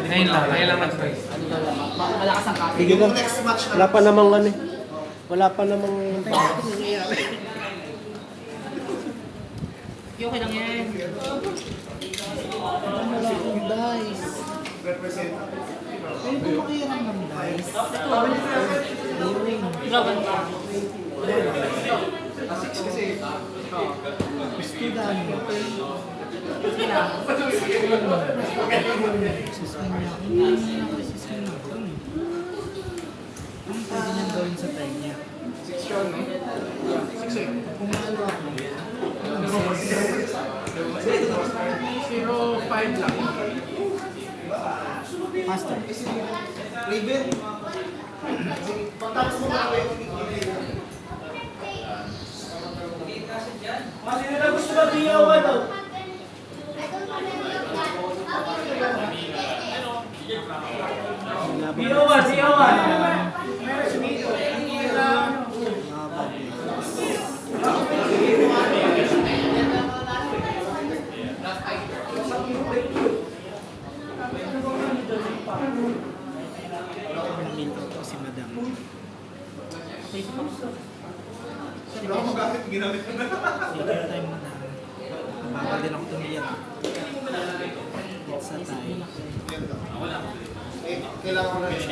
Ngayon lang nag-try. Malakas ang copy. Sige lang. Wala pa namang ano eh. Wala pa namang... Okay lang yan. Malaking dice. Pwede ko makiyaran ng dice. Dragon ka. Gusto dami. Sige lang. Siswing niya. Hindi naman ako siswing ako. Ang pwede niyang gawin sa time niya. 6 yun, no? 6 eh. Pumalo ako. 0-5 lang. Faster. Raven. Pagkatapos mo na ako yung Sino na gusto ba biyawan daw? Biyawan! Namil ko si Madam. Okay, so Pero ako magamit, ginamit ko na. Sige tayo Madam. Bawal din ako tumiyak. It's a tie. Kailangan ko na rin.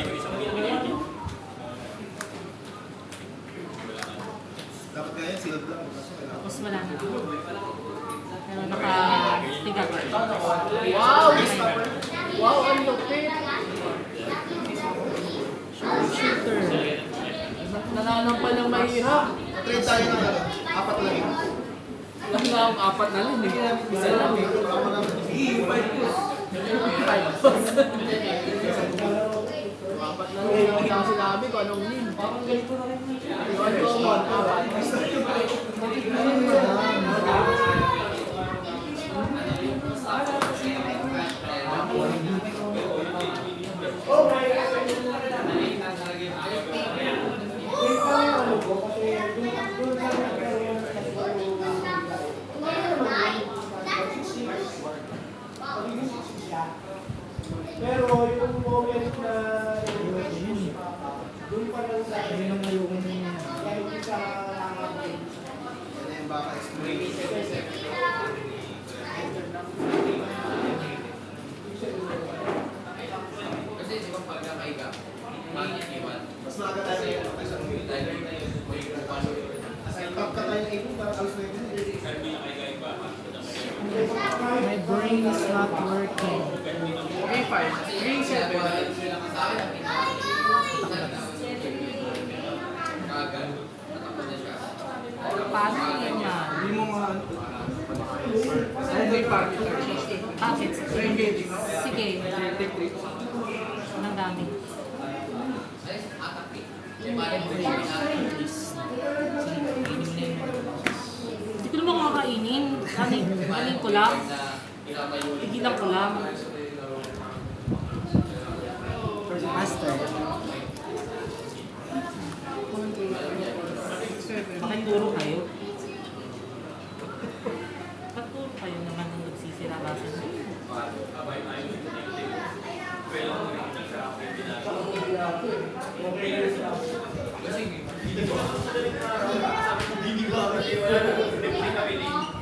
Dapat kaya sealed lang. tapos wala na. Pero naka-tigat. Wow! Wow, ang lupit! Shooter. Nananampal ng mahirap. Trade tayo ng ano, 4 lang yun. Lang na ang 4 na lang. Isa lang eh. Ako magamit. 5 plus. 5 plus. 4 na lang. Hindi ako sinabi kung anong win. Parang ganito na rin. Yung uncommon, 4. Pero yung moment na doon pa lang sa Yun ang ayoko na niya. kahit sa Yan na yung baka experience. Kasi di ba pag nakaiga, mag-iwan. Mas maaga tayo na yun. Top ka tayo ng ipon para alas na yun. My brain is not working. Okay, 5. 3-7. Paano yun yan? Hindi mo nga ano. Hindi pa. Bakit? Engaging. Sige. Ang dami. Hindi ko naman kakainin. Kanin ko lang. Tigilan ko lang. Faster. Pakituro kayo. Pakituro kayo naman ng nagsisirabasan.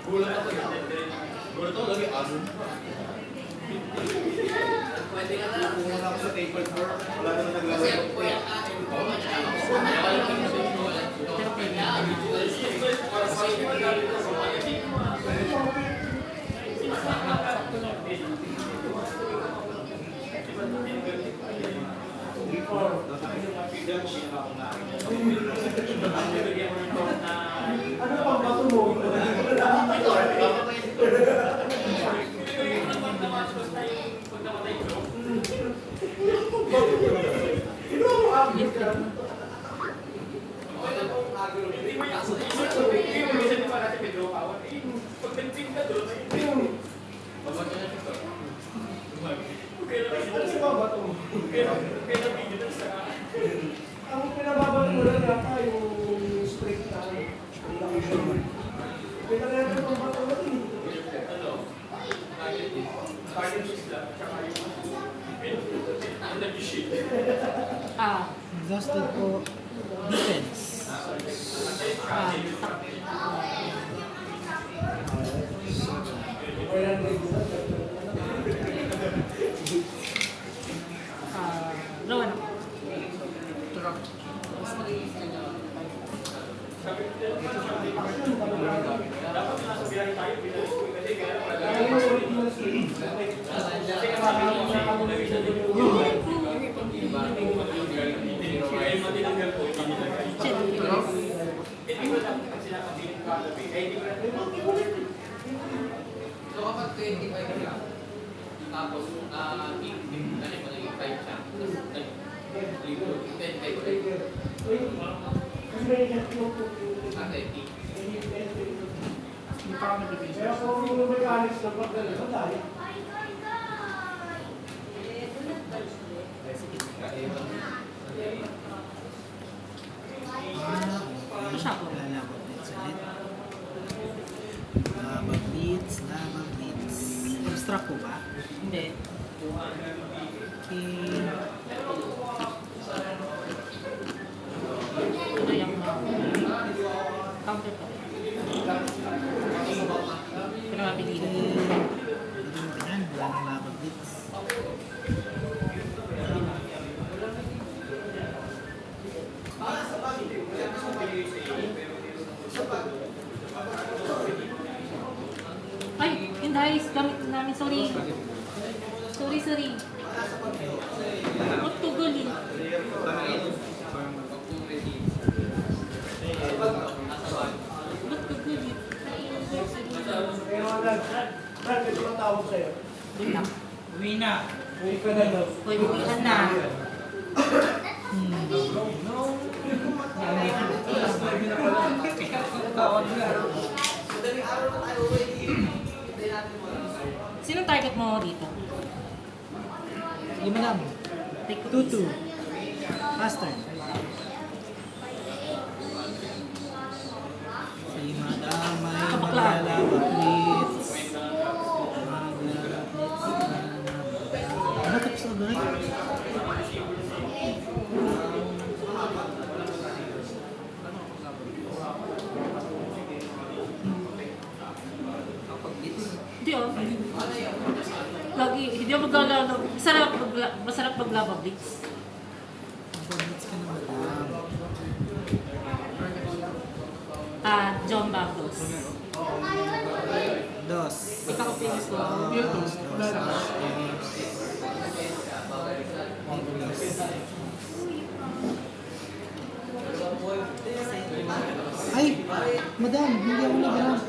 Wala ako sa table 4. Wala naman naglalaro. Pero pwede naman. ano pang bato mo? Kasi ba bato mo? Ang pinababato mo lang yata yung straight na pinagayari pang bato natin. Exhausted po. Defense. Rowan ako. So kapag 25 ka, tapos naging 5 siya, tapos nag-libo, 10 kayo ulit. Ate, Hindi pa ako nag-base. Kaya kung yung mechanics na pagdala, dahil. Siya po. Lalabot blitz ulit. Labag blitz, labag blitz. Abstract po ba? Hindi. Okay. Ayan na. Counter pa. Pero mabilis. Okay. Pwede mo yan. Wala nang labag blitz. Ay, hindi. Gamit namin. Sorry. Sorry. Ba't tugal eh? Ba't tugal eh? Kaya mga dad, ito ang tawag sa'yo. Doon lang. Uwi ka na daw. Uy, uwihan na. Sino target mo dito? Lima lang. Take ko 2-2. Faster. Si Madamay Kabakla. maglalabag blitz. Ano tapos agad? Hindi oh. Lagi, hindi ako maglalaro. Masarap maglaba, Blitz. Blitz ka na madam. John Bagos. Dos. Ikaw ko finish ko. Dos. Ay! Madam, hindi ako nag-grab.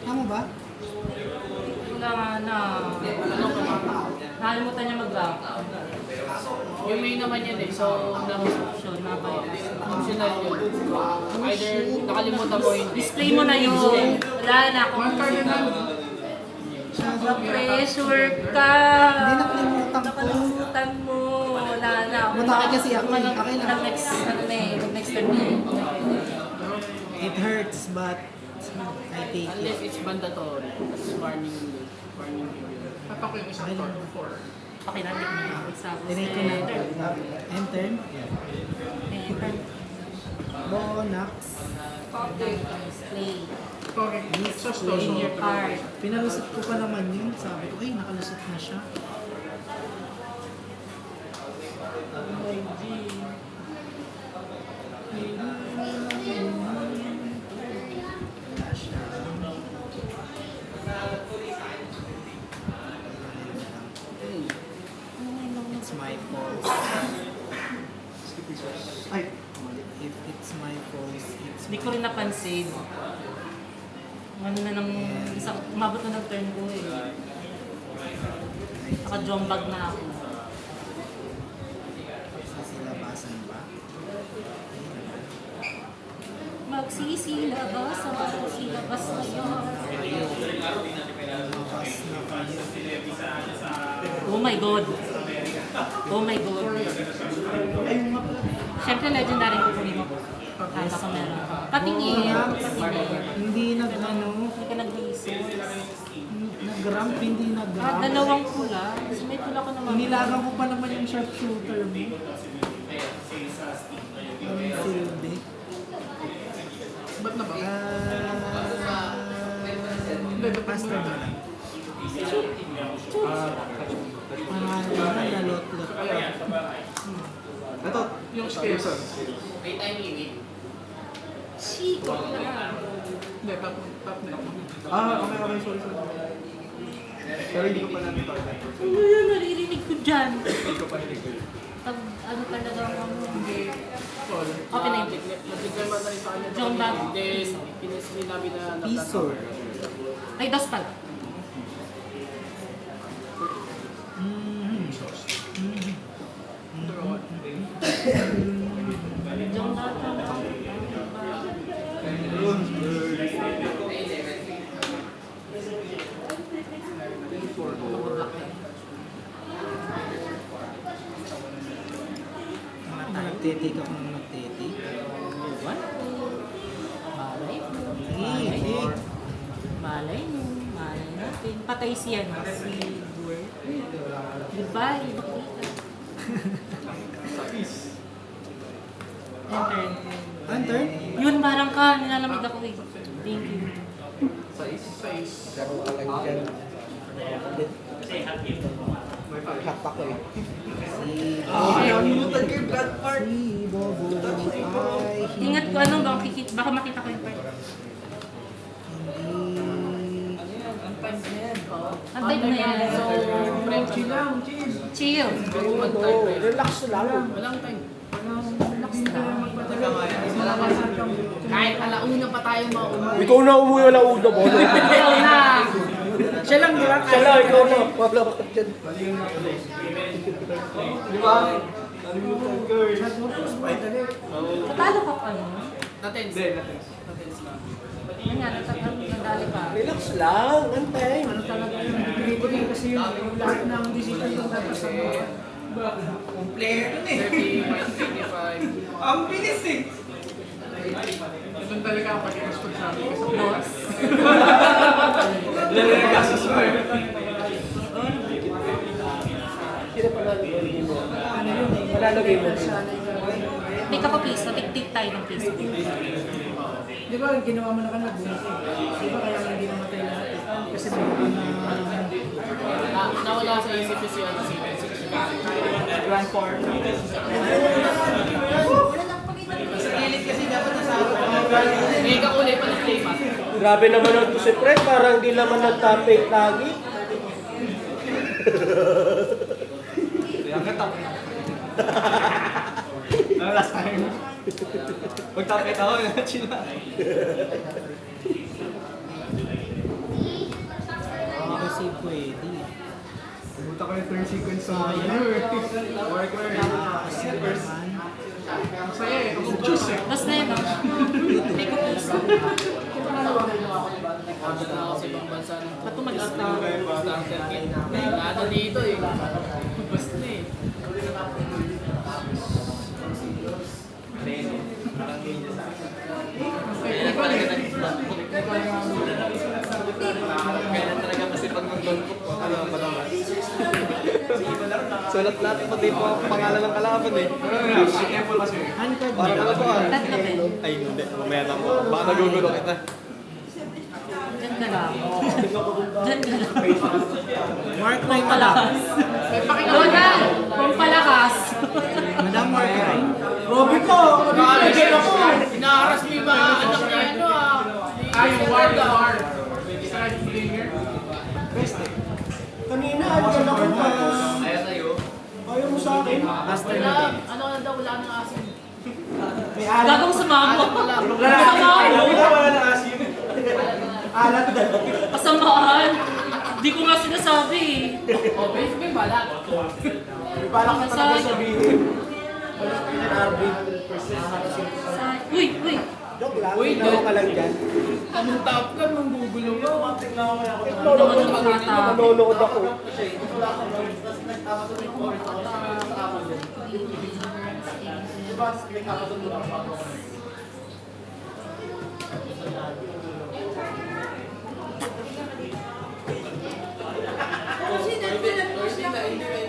Tama ba? Wala nga na. Nakalimutan niya mag-grab. Yung may naman yan eh. So, Option na ba yun? optional yun. Either nakalimutan mo hindi. Display mo na yun. Wala na ako. One card na lang. Pressure ka. Hindi nakalimutan ko. Nakalimutan mo. Wala na ako. Matake kasi ako eh. Okay lang. Next turn na eh. It hurts, but I take Unless it. it's mandatory. It's warning period. Tapak ko yung isang turn before. Okay na, tignan mo. Tinake ko na. Enter. Enter. Bonax. Play. Correct. Exhaust to. Play your card. Pinalusot ko pa naman yun. Sabi ko, ay, nakalusot na siya. Wala siya. It's my fault. If it's my fault, it's Hindi ko rin napansin. Ano na nang isang, umabot na ng turn ko eh. Naka-jombag na ako. Sisilabasan ba? Magsisilabas ang silabas ngayon. Lumabas na kayo. Oh my God. Oh my God. Siyempre legendary ko kunin mo. Baka meron. Patingin. Patingin. Hindi Hindi ka nag-research. nag-ramp, hindi nag-ramp. Dalawang pula. Tapos may Wala ko naman. Inilagang ko pa naman yung sharpshooter mo. Silbi. Ba't na ba? Faster na lang. Parang lalot-lot. Ito. Yung skills. May time limit. Chico na. Hindi, tap na ako. Okay, sorry. Pero hindi ko pa namin target. Ano yun? Naririnig ko dyan. Hindi ko pa nilagay. Pag ano talaga ang Hindi. Call. Okay na yun. Nag-declare na rin sa kanya. John Bab. Hindi, sinabi na Piso. Ay, dos pala. John Bab. Nagtitik ako ng nagtitik. What? Malay mo. Hey. Malay mo. Malay natin. Patay siya na. Si Gur. Goodbye. Bakita. Enter. Hunter? Yun, parang ka. Nilalamig ako eh. Thank you. Laro ka lang dyan. Hack ako eh. Namutan kay Blood Park. Si Bobo ay Ingat ko anong baka, baka makita ko yung part. Ang type na yan. So, Chill lang, chill. chill. Ano, relax lang. Walang time. Relax lang. Kahit alauna pa tayo mauna. Ikaw na umuwi wala ulo mo. Ayaw na. Siya lang, di ba? Siya lang, ikaw na. Wala ka dyan. Di ba? Nalimutan ko eh. Patalo ka pa no? Natense. Hindi, natin. Natense lang. Yan nga, nadali ka. Relax lang, antay. Ano talaga yung bibigay kasi yung lahat ng decision yung dapat sa mga Kompleto na 30, 25. Ang bilis eh. Doon talaga ang pag-export sa amin kasi boss. Lalagay ka sa swear. Sino pa lalagay mo? Ano yun? Malalagay mo. Take ako please, tik tayo ng please. Di ba ginawa mo na ka nagbumiti? Di ba kaya hindi namatay lahat? Kasi nawala sa isip ko siya si Grand Four. May kakulay pa ng play pass. Grabe naman ang to si Fred, parang hindi naman nag-top 8 lagi. Kaya nga top. Last time. Magtapit ako, chill na. kasi pwede. Pumunta ko yung third sequence sa worker. Masaya eh, ako choose eh. Tapos na yun, no? Take ako please. Punta na ako sa ibang bansa ng Ba't tumagal ka? starter kit. Nada dito eh. Basta eh. Kailan talaga kasi pag mag-longkop ko, ano ba naman? Sulat natin pa dito ang pangalan ng kalaban eh. Temple kasi. Uncard Para na. pala ko ah. Tatlo ba yun? Ay hindi, mamaya na mo. Baka nagugulo kita. Diyan ka lang. Diyan ka lang. Mark Knight pala. Doon na! Pampalakas. Madam Mark Knight. Robby ko! Nakakagay ako! Inaharas mo yung mga anak niya ano ah! Ay, war. Strike player. Best eh. Kanina, andyan ako tapos Ayan tayo. ayaw mo sa akin. Master Wala, na. ano na daw, wala nang asin. Gagawang sumama. Wala. Samahan. Wala na asin. Alat na. Pasamahan. Di ko nga sinasabi eh. Oh, may balat. May balak ka talaga sabihin. Uy, uy. Joke lang, Uy, ginawa ka lang dyan. Anong top ka nung gugulo mo? Nanonood ako. Hindi,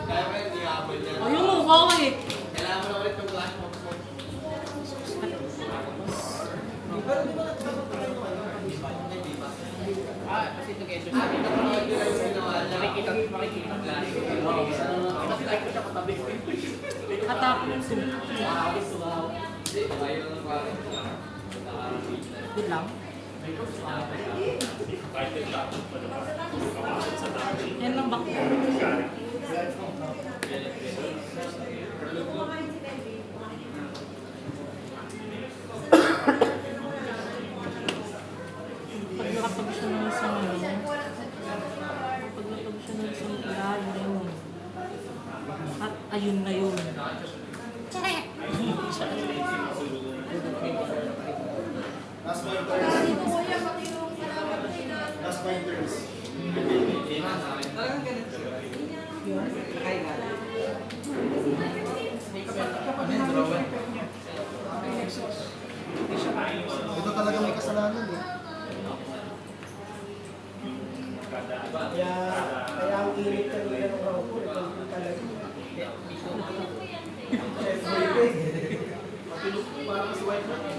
Kaya pa yung ihabol niya. Ayun mo, bakit? Kailangan mo na ulit ng flash mo. Kasi ito kayo. Nakikita flash. Kasi like ko siya katabi. Katapos. Hindi, ayaw lang pare. Good lang. Yan lang ba? Pag nakapag siya ng isang ano, pag napag siya ng isang ilalim, at ayun na yun. Talagang ganito. Yun. Ay, gala. Ito talaga may kasalanan eh. Kaya ang init kanina ng raupo, ito talaga. Parang si White Man eh.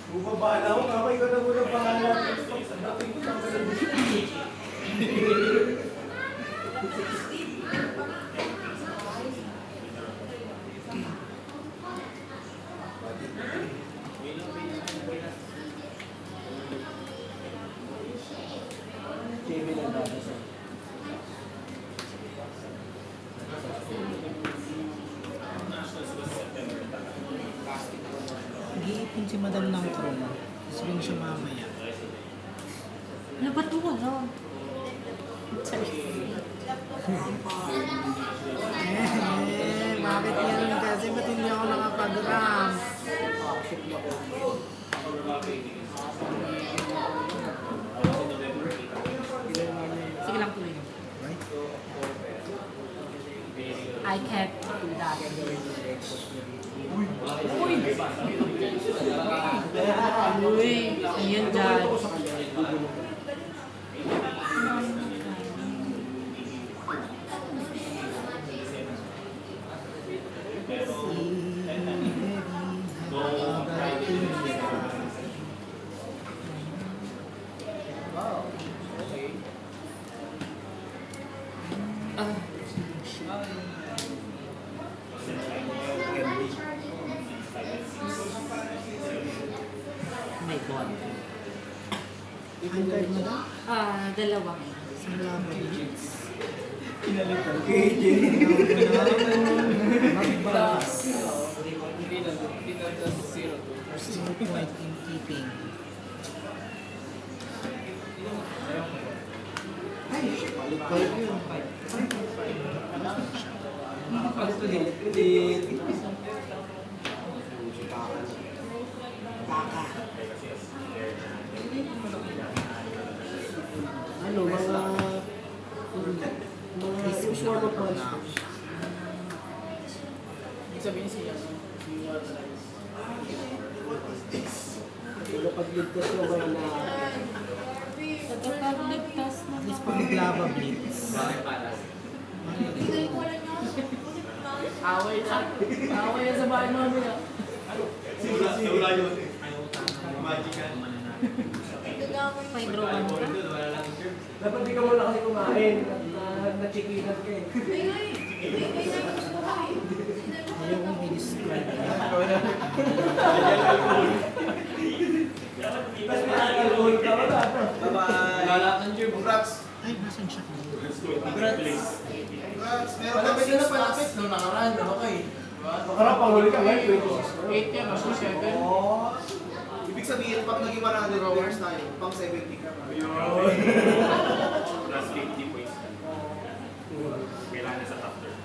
Bumaba na ako, kamay ko na muna pangalan. Jamie na dada sa. Nag-iipon si Madam ng chrome. Swing siya mamaya. Ano ba ito? Ano? Bakit yan kasi? Ba't hindi ako nakapag-ram? Sige lang tuloy. I can't do that. Uy! Ayan dyan. My God. Ang card mo daw? Dalawa. Simula ba yun? Pinalitan KJ. Magbas. Hindi na 0-2. Zero point in keeping. Ay, palit yun. Baka. Ano, mga usual na price. Ibig sabihin siya. Kaya pag-ligtas mo kayo na Pagkakagligtas na At least pag naglaba blitz. Bakit patas? Away na. Away na sa bahay namin ah. Wala yun. may drawan ka. dapat di ka muna kasi kumain at nachikinan ka eh. Ayaw kong i-describe yan. Tapos may alcohol ka, wala pa. Lalat ng Jim. Congrats! Ay, nasan siya? Congrats! Meron ka Malapit na palapit. No, nakaraan. Okay. Makarap, panghuli ka ngayon, 8 yan. Mas 7. Oh. Ibig sabihin, pag naging 100 players tayo, pang 70 ka. Plus 50 points. Kailangan sa top 30.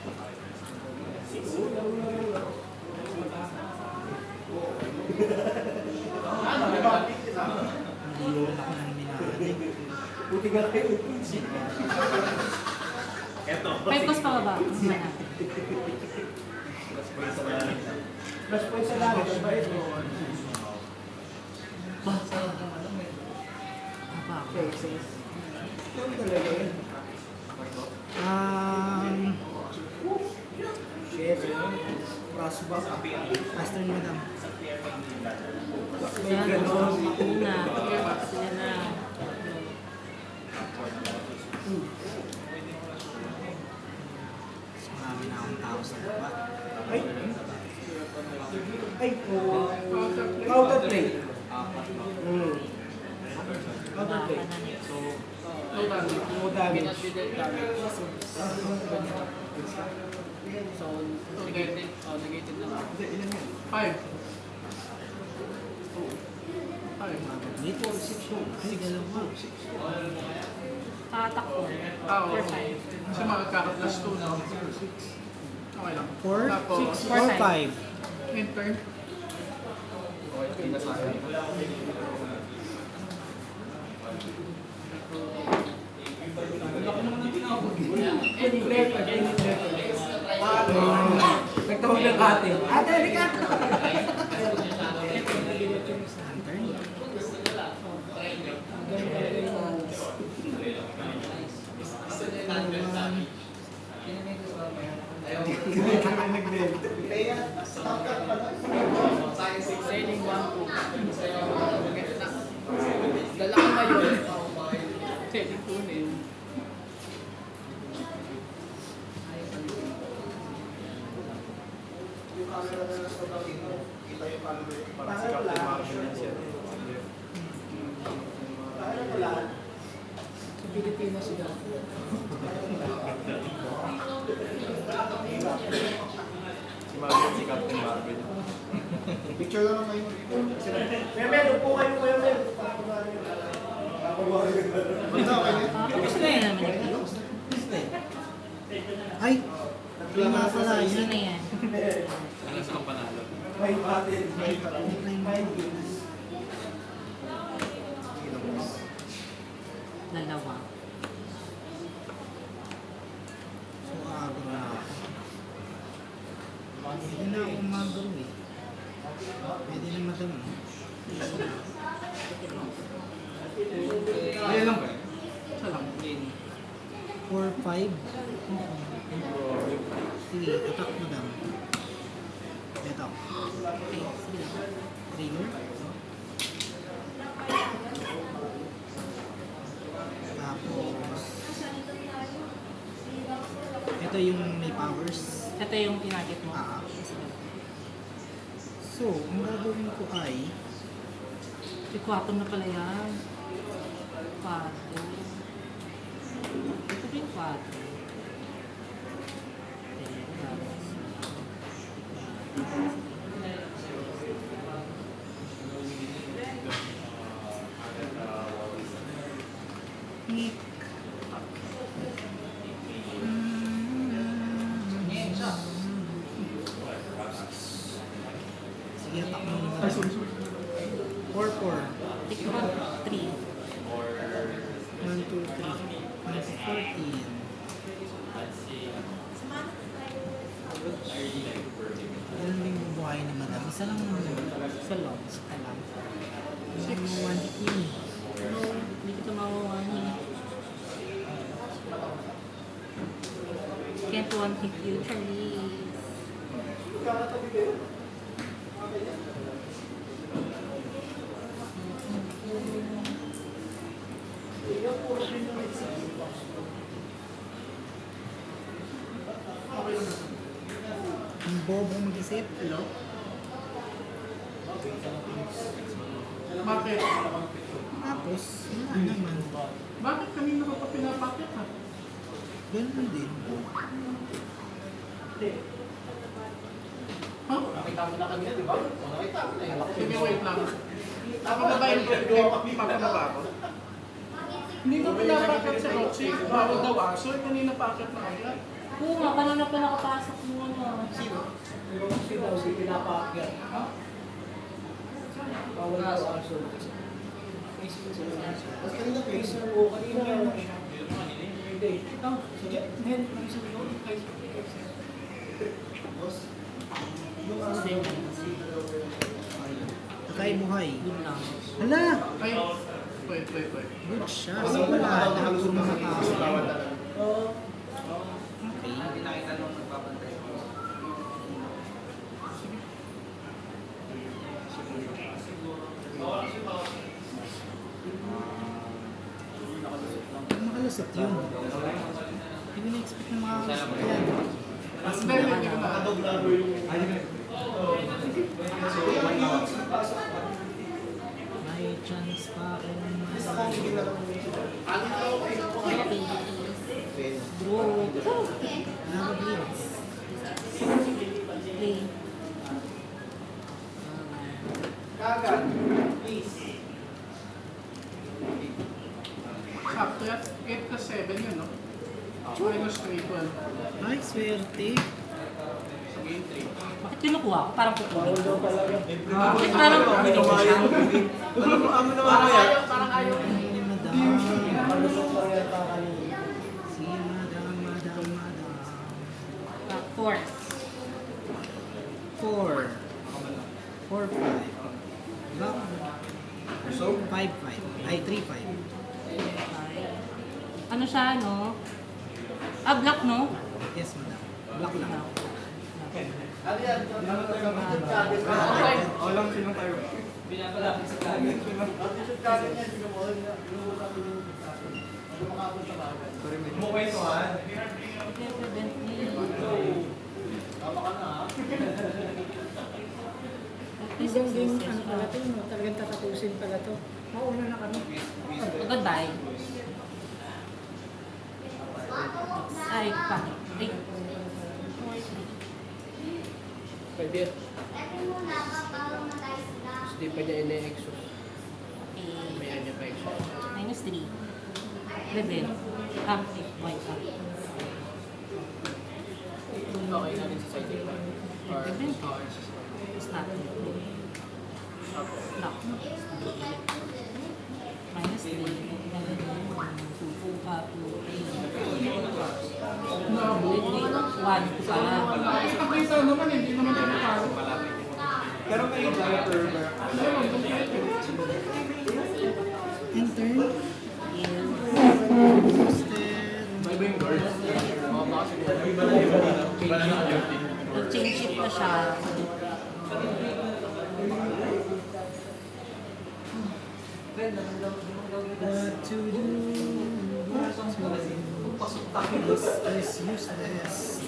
Ano ba? Hindi yun ako nang minahali. Buti nga kayo. Eto. 5 cost pa ba? Ang manat. Plus points sa langit, ang bait mo. Ba? Aba. Ito talaga yun. Master ni madam. Yan, una. Sila na. Mas marami na akong tao sa baba. Ay, counter play. Counter play. So, No damage. No damage. Cannot be dealt damage. So, negated. Oh, negated na lang. 5. Dito, 6. Ay, dalawa. tatakbo. Oo. For 5. Kasi makaka-plus 2 na. Okay lang. 4, Tapos, 4, 5. in turn. Nagtawag ng ate. Ate, halika! Sailing 1-2. Dala ko na yun. Sailing 2 na yun. Parang si Captain Marvel yan siya. Sa Pilipinas sila. Si Marvel, si Captain Marvel. Picture lang naman yun. Meme, upo kayo, meme. Basta okay na. Tapos na yan naman yung Ay! Lima pala Ano yun. na yan? Ano sa kang panalo? May ate. Dalawa. So, agro na ako. Pwede na akong magro eh. Pwede na madam. Ayan lang ba? Isa lang. 4, 5. Sige, attack madam. Ito. Okay, sige lang. Trailer. Tapos, ito yung may powers. Ito yung tinagit mo. Sige. So, ang gagawin ko ay, Si 4 na pala yan. 4. Ito ba yung 4? sige, attack mo naman. 4, 4. Take 3. 1, 2, 3. 14. Ilan ba yung buhay ni madam? Isa lang naman. Sa loob. Isa lang. 1 No, hindi kita mawawani. Can't one hit you, Charlie. Ang bobo mag-isip. Bakit? Tapos, wala naman. Bakit kanina ko pa pinapakit ha? Ganun din. Ha? Nakita mo na kanina, di ba? Nakita mo na yun. Sige, wait lang. Papababa yung papababa ko. Hindi ko pinapakit sa Roxy. Bawal daw aso. Kanina pakit na agad. Oo nga, kanina pa nakapasok mo ano. Sino si pinapaakyat? Bawal na sa aso. Mas kanina face. Oo, kanina. Hindi. Sige, men. Takay buhay. Good lang. Hala! Ay, wait. Good siya. So, wala. Lahat ng mga tao. Okay. Nakita nung nagbabantay. So, lusot yun. Hindi mo na-expect na makalusot yan. Pas mo Hindi, na hindi ko na. may chance pa akong Bro. nakabilis. Play. Sakto yan. 8 plus 7 yun, no? Minus 3, 12. Ay, swerte. Sa game 3. Bakit kinukuha ko? Parang kukunin ko. Bakit parang kukunin ko siya? Ano naman Parang kaya? ayaw, parang ayaw. Ay, madam. Palusok lang yata kanina. Si madam. 4. 4. 4, 5. Back. So, 5, 5. Ay, 3, 5. Ano siya, no? Ah, black, no? Yes, madam. Block lang. O lang silang tayo. Isang game, ano pala ito, no? Talagang tatapusin pala ito. Mauna na kami. Goodbye. Ay, bakit? Ay. Pwede. Hindi pa niya ine-exos. May anya pa exos. Minus 3. 11. Ah, 8 point. Okay natin sa side game. Or, 11. It's not. No. Minus 3. 2, 1 pala. Sa prisa naman, hindi naman tayo nakaro. Pero may diaper ba? Enter. Iba yung guard. Mga baka siguro. Nag-change shift na siya. What to do? What to do? This is useless.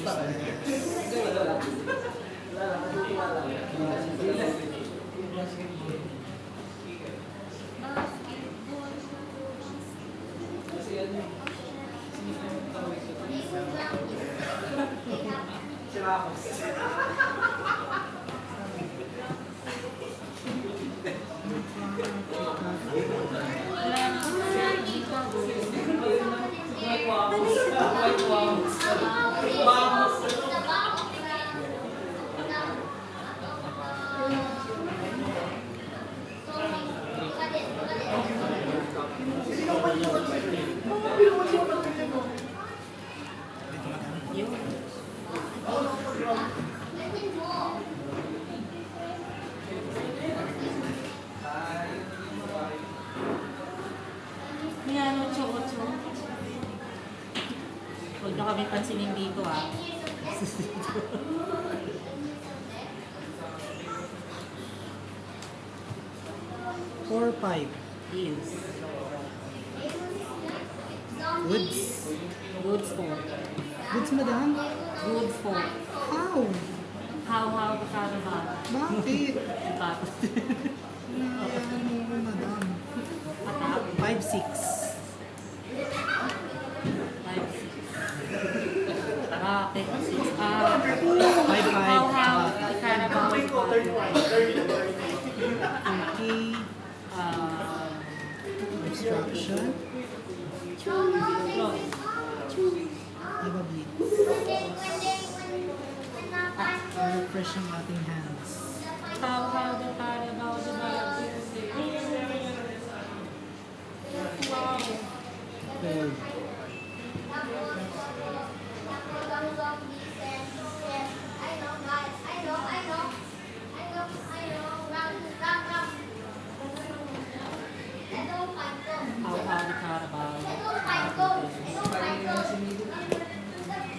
Yan, 8-8. Huwag na kami pansinin dito, ah. 4, 5. Yes. Woods. Good 4. Woods, madam? Good 4. How? How the caravan? Bakit? Tapos, Naayahan mo ko, madam. attack. 5, 6. 5, 6. Bakit? 6. 5, 5. How the caravan? Okay. Obstruction. Close. Iba bleed. Refresh ang ating hands. How the caravan? 12. How the caravan?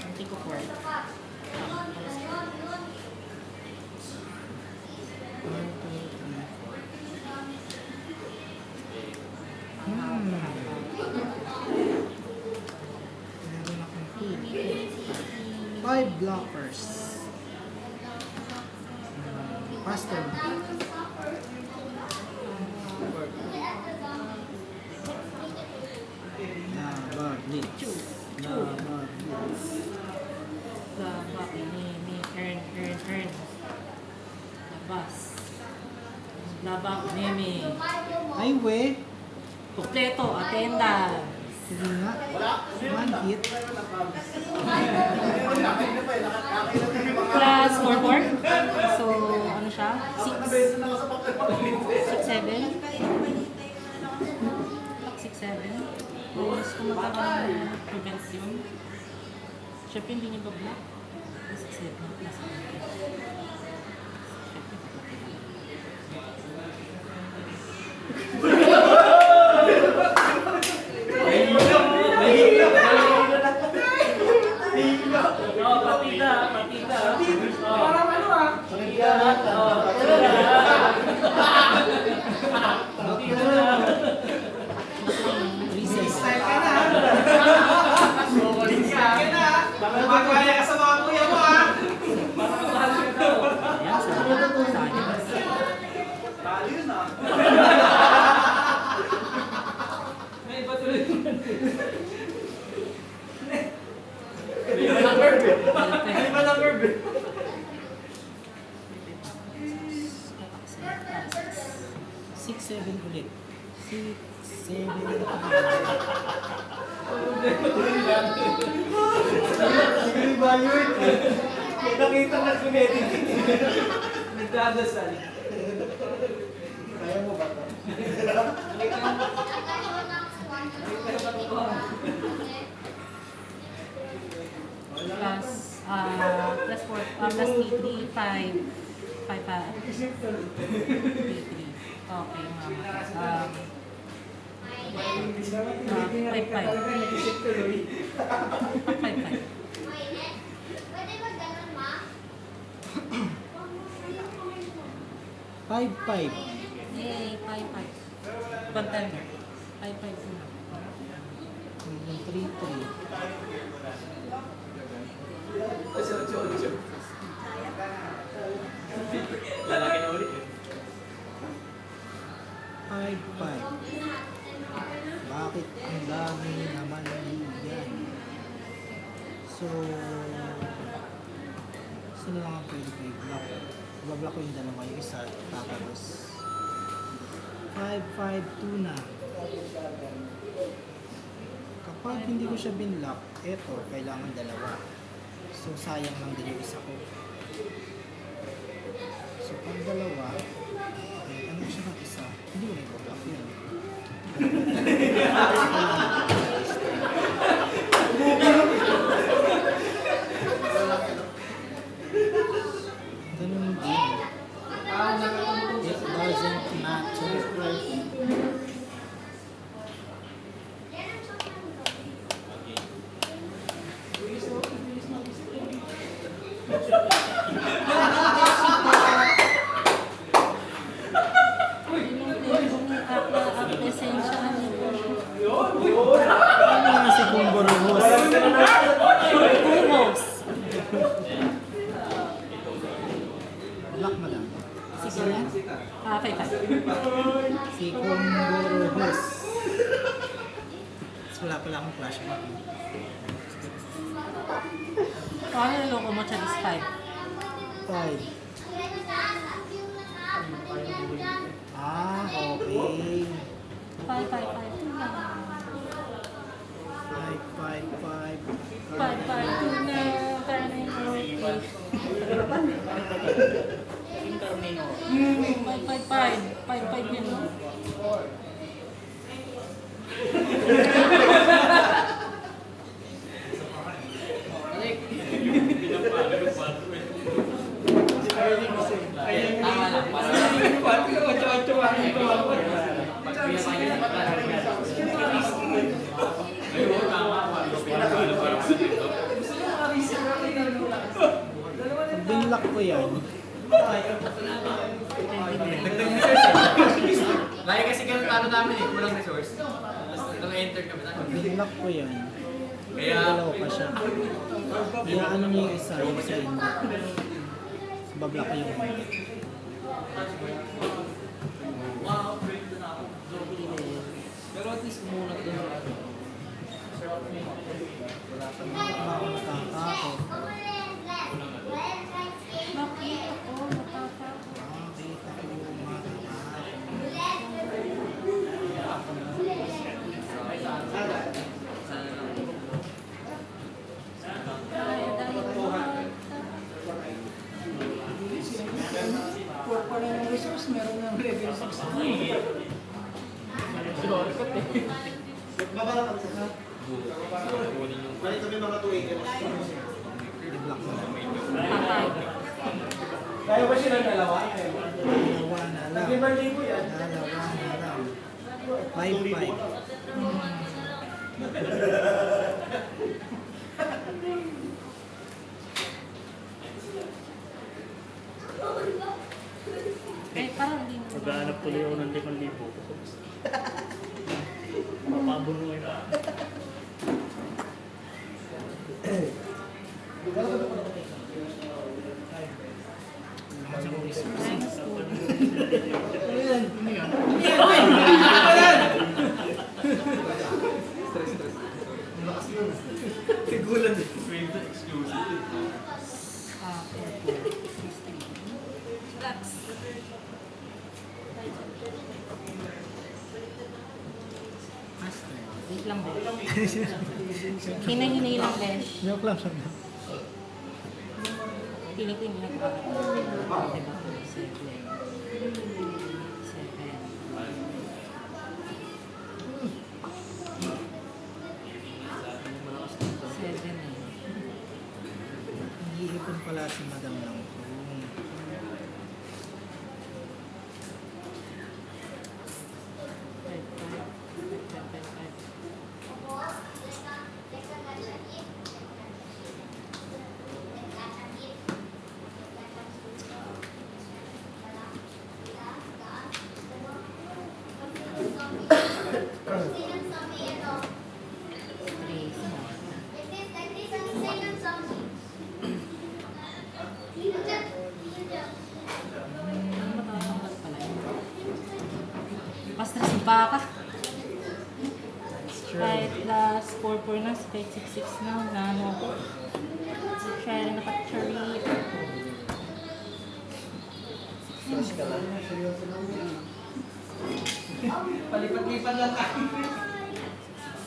Hindi ko 4. 1, 2, 3, 4. 5 blockers. Pastor. Labar Blitz. Labar Blitz. Labak, ni, earn. Labas. Labak, meme. Ay, we. Kompleto, attendance. Sige nga. One hit. Plus 4. So, ano siya? 6, 7. 6, 7. Tapos, kung magkakaroon ng prevents yun, syempre hindi niya ba-block. 6, 7. Plus 6, 7 ulit. 6, 7. Nakita na kinetic. Nagdadasal. Kaya mo ba ito? plus 4, plus 3, 5. 5, 3. Okay, mama. 5, 5. Five, 5. Yay, 5. Contender. 5. 3, 3. Lalaki na ulit eh. 5, 5. Bakit ang dami naman yan? So, sino lang ang pwede ko i-block? Ibablock ko yung dalawa, yung isa, tapos 5, 5, 2 na. Kapag hindi ko siya binlock, eto, kailangan dalawa. So, sayang lang din yung isa ko. So, pag dalawa, ano siya ng isa, hindi ko na i-block yun. Ganun din. It doesn't matter. Ano na si Kumbo Ramos? Block mo lang. Sige lang. 5. Si Kumbo Ramos. Wala pala akong flashback. Kung ano niloko mo, siya is 5. 5. Ah, okay. 5. 2 na. 5, 5, 5. 5, 2 na. Para na yung 5 yun, no? Tama lang. Pag binlock ko yan, Lagi kasi ganun talo namin eh, kulang resource. Tapos nang enter kami na. pag binlock ko yan, Kaya, Dalawa pa siya. Kaya ano niya yung isa hindi. Bablock ko yung Pero at least kumunat doon sa ano. makakatakot. Nakita ko, nakaka. Makita ko yung makakatakot. For yung resource, meron ng level 6. Babalakan sa ha? Balik kami mga 2 acres. I-block mo na. Patay. Kaya ba sila dalawa? Dalawa na lang. 5,000 yan. Dalawa na lang. 5-5. Eh, parang hindi mo. Maghanap tuloy ako ng 5,000. Mapabunuin na. Wait lang, Besh. Hinahinay lang, Besh. Joke lang sabi. Piling ko yung nagpapagawa. Diba? 7. Nag-iipon pala si Madam lang. Pastres yung baka. Kahit last 4-4 na, kahit 6-6 na, na ano ako. Siya rin nakachari. Palipat-lipat lang tayo.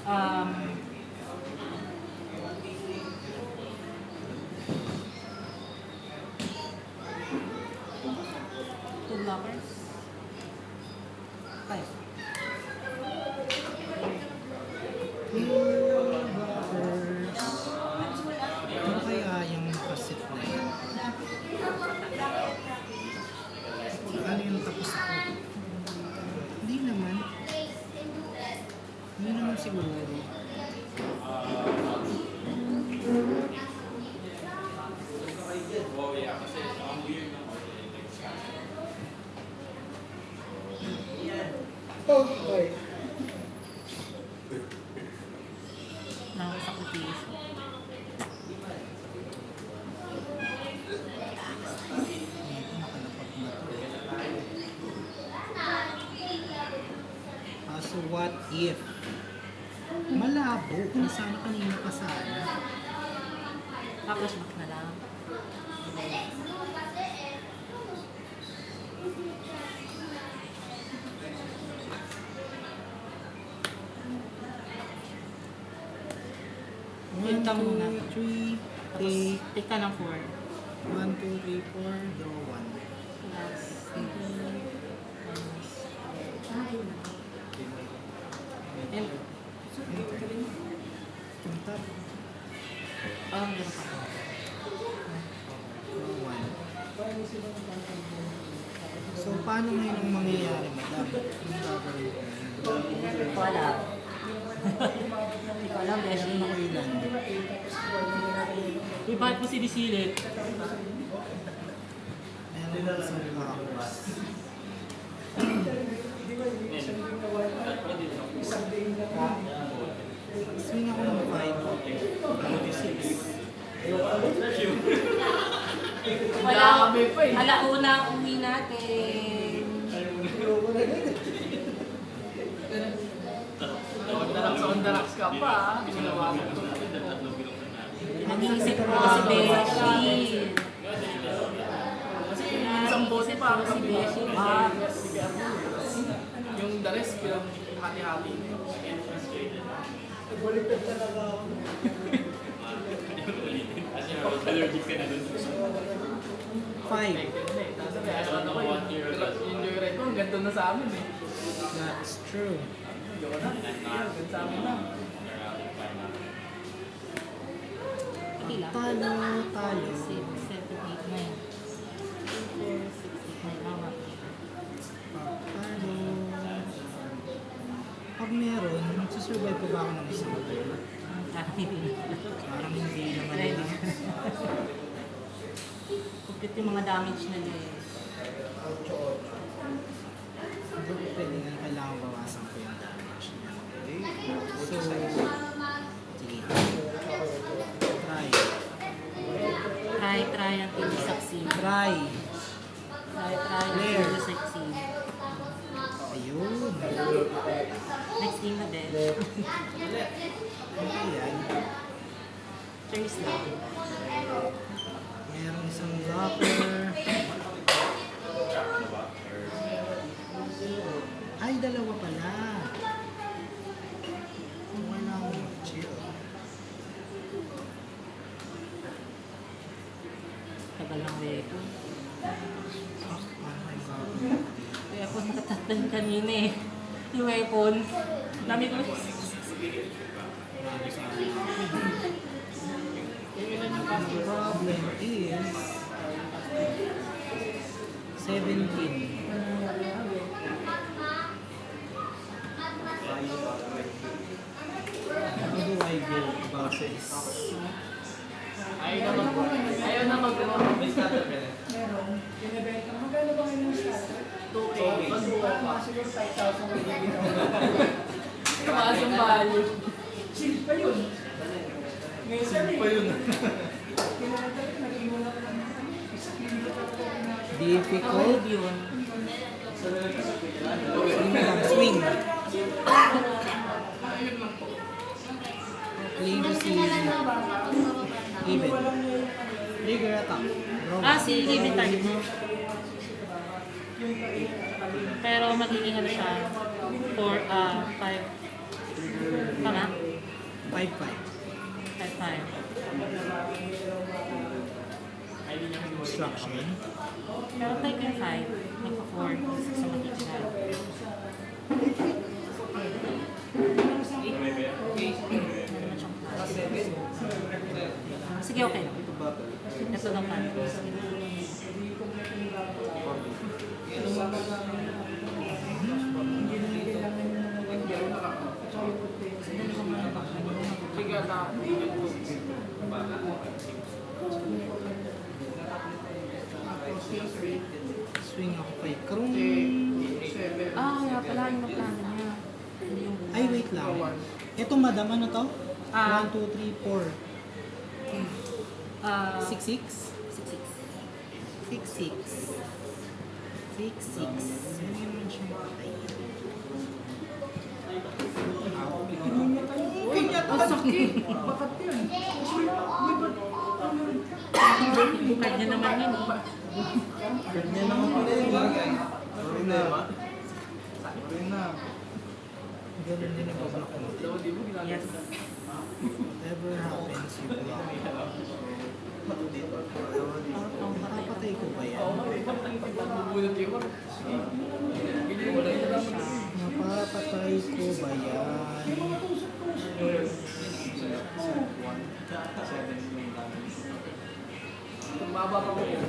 Um, two blockers. 5. Ano kaya yung nakasit na yun? Ano yung tapos ako? Hindi naman. Hindi naman sigurado. Okay. Nakasakripisyo. Nakalapag na to. So what if? Malabo. Sana kanina pa sana. Tapos back na lang. One, Ito muna. 2, 3, Tapos take ka ng 4. 1, 2, 3, 4, draw 1. Plus 3. And, Yung top, parang ganun pa. draw 1. So, paano ngayon ang mangyayari, madam? Yung gagawin ko ngayon? Hindi ko alam. Hindi ko alam, Beshi. Meron ako ilan. Uy, bakit mo sinisilit? Meron ako isang hours. Swing ako ng 5. 6. Dami pa eh. Alauna ang uwi natin. Ondarax ka pa ah. Nag-iisip ko si Beshi. Kasi isang bote pa ang Si Beshi Max. yung the rest yung hati-hati. Allergic ka na dun. 5. Yung joyride ko, ganito na sa amin eh. That's true. Yoko na. Ganito sa amin na. Pila? Talo. 6, 7, 8, 9. 4, 6, 8, 9. Tama. Talo. Pag meron, magsusurvive pa ba ako ng isang turn? Parang hindi. Parang hindi naman Ready. na. Complete yung mga damage na din. Hindi ko pwede nga kailangan bawasan ko yung damage niya. So, sige. Try ang hindi succeed. Try. Try ang Clear. hindi succeed. Ayun. Next game na din. Okay yan. Cheers lang. Merong isang blocker. Ay, dalawa pala. Wala akong chill. Tagal ng weapon. Parang may gagawin. Weapon katatlan kanina eh. Yung weapon. Dami ko. The problem is 17. How do I go about this? Ayaw na mag-miss natin. Meron. Binibenta. Magkano ba ngayon yung starter? 2K. Magbuo pa. Siguro 5,000 may bibigyan ako. Tumaas yung value. Chill pa yun. Ngayon sabi, Pa yun. kinakanta ko, nag-iwan ako ng isang kilo pa ako na Difficult. Yun. Swing lang, swing. Playing to si Even. Trigger attack. Draw. Ah, si Even target mo. Pero magiging ano siya? 4, 5. Tama? 5-5. 5, 5. Instruction. Pero type yung 5. Magpa-4. Sa matitira. Sige, okay. Ito lang plan. Sige, na. Swing ako kay Krung. Ah, nga pala yung plano niya. Yung... Ay, wait lang. Ito, madam, ano to? Ah. 1, 2, 3, 4. 6, 6? 6, 6. 6, 6. 6, 6. Hindi naman siya patayin. Uy, ang sakit. Bakit yun? Bukad niya naman yun eh. Ganyan naman pala yun. Sorry na. Sorry na. Ganun din yung bablock mo. Yes. Whatever happens, you block. Makapatay ko ba yan? Magbubulot yung Mapapatay ko ba yan? Tumaba pa ko yun.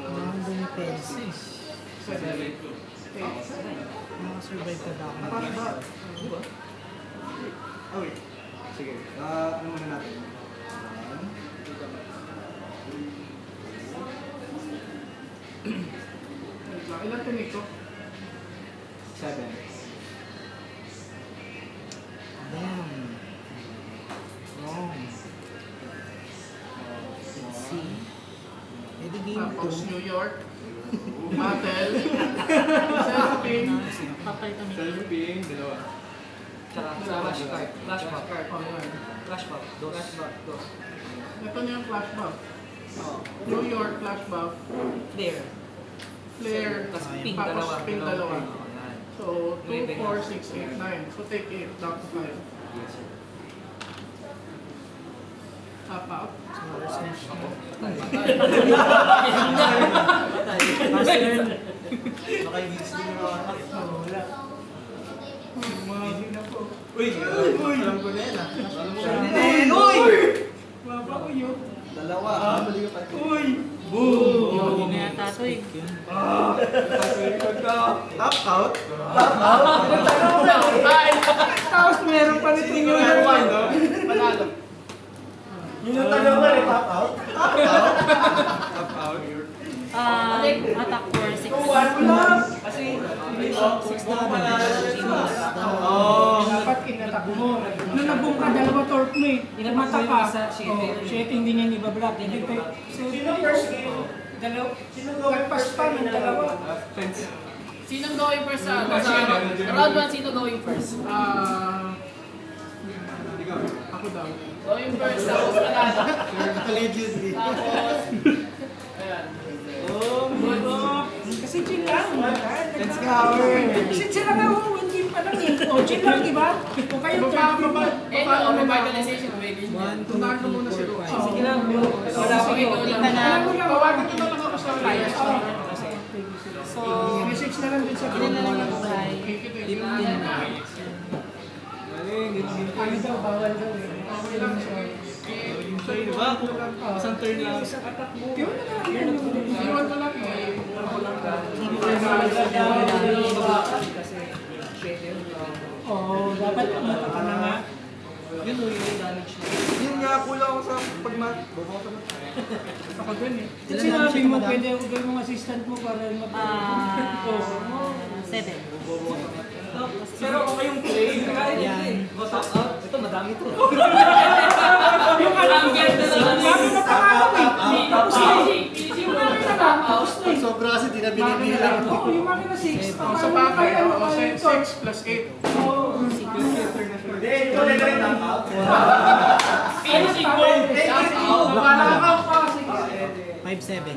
Random pencils. Makasurvive ka ba ako? Ah, wait. Sige. Ano muna natin? Ilan tinig ko? 7. Damn. Wrong. See? Pwede game Tapos 2. New York. Mattel. Selfie. Papalitan ni Selfie, dalawa. Flashback. Flashback. Oh, yan. Flashback. Flashback. Ito na yung flashback. New York flashback. Clear. Flare. Tapos Ayun. pink Tapos dalawa. pink dalawa. Oh, yan. So, 2, 4, 6, 8, 9. So, take 8 down to 5. Yes, sir. Tap out. Wala. Mahagi na po. Uy! Alam ko na yan ah. Alam mo na Uy! Mapa ko yun. Dalawa. Mali ka pa. Uy! Hindi na yata ito eh. Tap out. Tapos meron pa nito yung one. Panalo. Yun yung tanong mo eh, top out? Tap out. Attack for 6. Kasi, 6 damage. dapat inatak mo. Nung nag-boom ka, dalawa torque mo eh. Mata ka. Shit, hindi niya nibablock. Hindi pa. Sino first game? Dalawa. Nagpas pa ng dalawa. Sinong going first sa round 1? Sino going first? Ako daw. Going first, tapos panalo. Allegedly. Tapos, ayan. Kasi chill lang. Let's go. Kasi chill lang ako. One game pa lang eh. O, chill lang, di ba? Kung kayo third game pa. Eh, no, revitalization, waiting. 1, 2, 3, 4, 5. Sige lang. Wala ko ikaw lang. Tawagan ko na lang ako sa flyers. So, Message na lang din sa ilan na lang yung buhay? Ano daw, bawal daw eh. Okay lang siya. So yun ba? Isang turn lang. Yun na lang yun. Iwan ko lang eh. Oo, dapat mata ka na nga. Yun o, yung damage na. Yun nga, kulang ako sa pagmat. Ako dun eh. Kasi sinabi mo, pwede ako gawin mong assistant mo para mag- 7. Pero okay yung play. Yan. Go top out. Ito, madami to. Yung alam ko, lagi na pangalan eh. Tapos na eh. Yung makina lang, tapos na eh. Sobra kasi di na Makina binibilang. lang. Oo, yung makina 6. Sa bagay, 6 plus 8. Hindi, ito na rin top out. Finishing point. Wala ka pa. 5, 7.